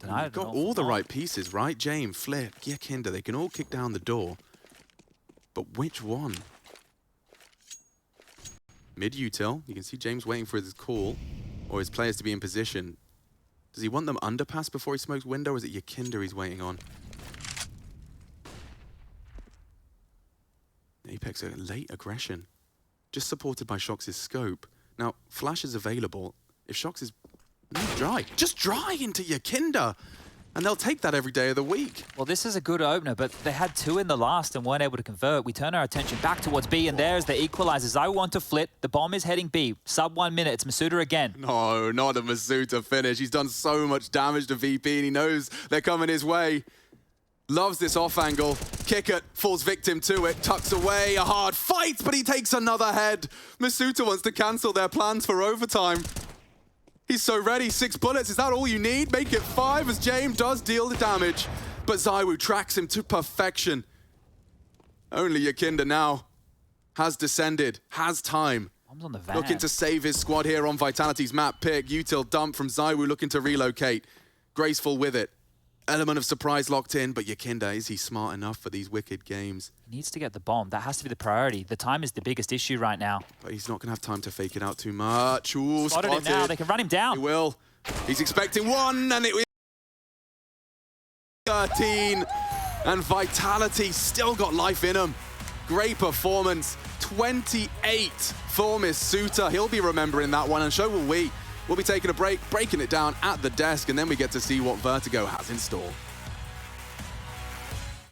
You've got all the right pieces, right? Jame, Flip, YEKINDAR, they can all kick down the door. But which one? Mid-util, you can see James waiting for his call, or his players to be in position. Does he want them underpass before he smokes window, or is it YEKINDAR he's waiting on? Apex, a late aggression, just supported by Shox' scope. Now, Flash is available. If Shox is dry, just dry into YEKINDAR, and they'll take that every day of the week. Well, this is a good opener, but they had 2 in the last and weren't able to convert. We turn our attention back towards B, and there's the equalizers. I want to flit. The bomb is heading B. Sub 1 minute. It's misutaaa again. No, not a misutaaa finish. He's done so much damage to VP, and he knows they're coming his way. Loves this off angle. Kickert falls victim to it, tucks away, a hard fight, but he takes another head. misutaaa wants to cancel their plans for overtime. He's so ready, 6 bullets, is that all you need? Make it 5 as Jame does deal the damage. But ZywOo tracks him to perfection. Only YEKINDAR now has descended, has time. Bomb's on the van. Looking to save his squad here on Vitality's map pick. Util dump from ZywOo looking to relocate. Graceful with it. Element of surprise locked in, but YEKINDAR, is he smart enough for these wicked games? He needs to get the bomb. That has to be the priority. The time is the biggest issue right now. But he's not going to have time to fake it out too much. Ooh, spotted him now. They can run him down. He will. He's expecting one, and it was 13. And Vitality still got life in him. Great performance. 28 for misutaaa. He'll be remembering that one, and so will we. We'll be taking a break, breaking it down at the desk, and then we get to see what Vertigo has in store.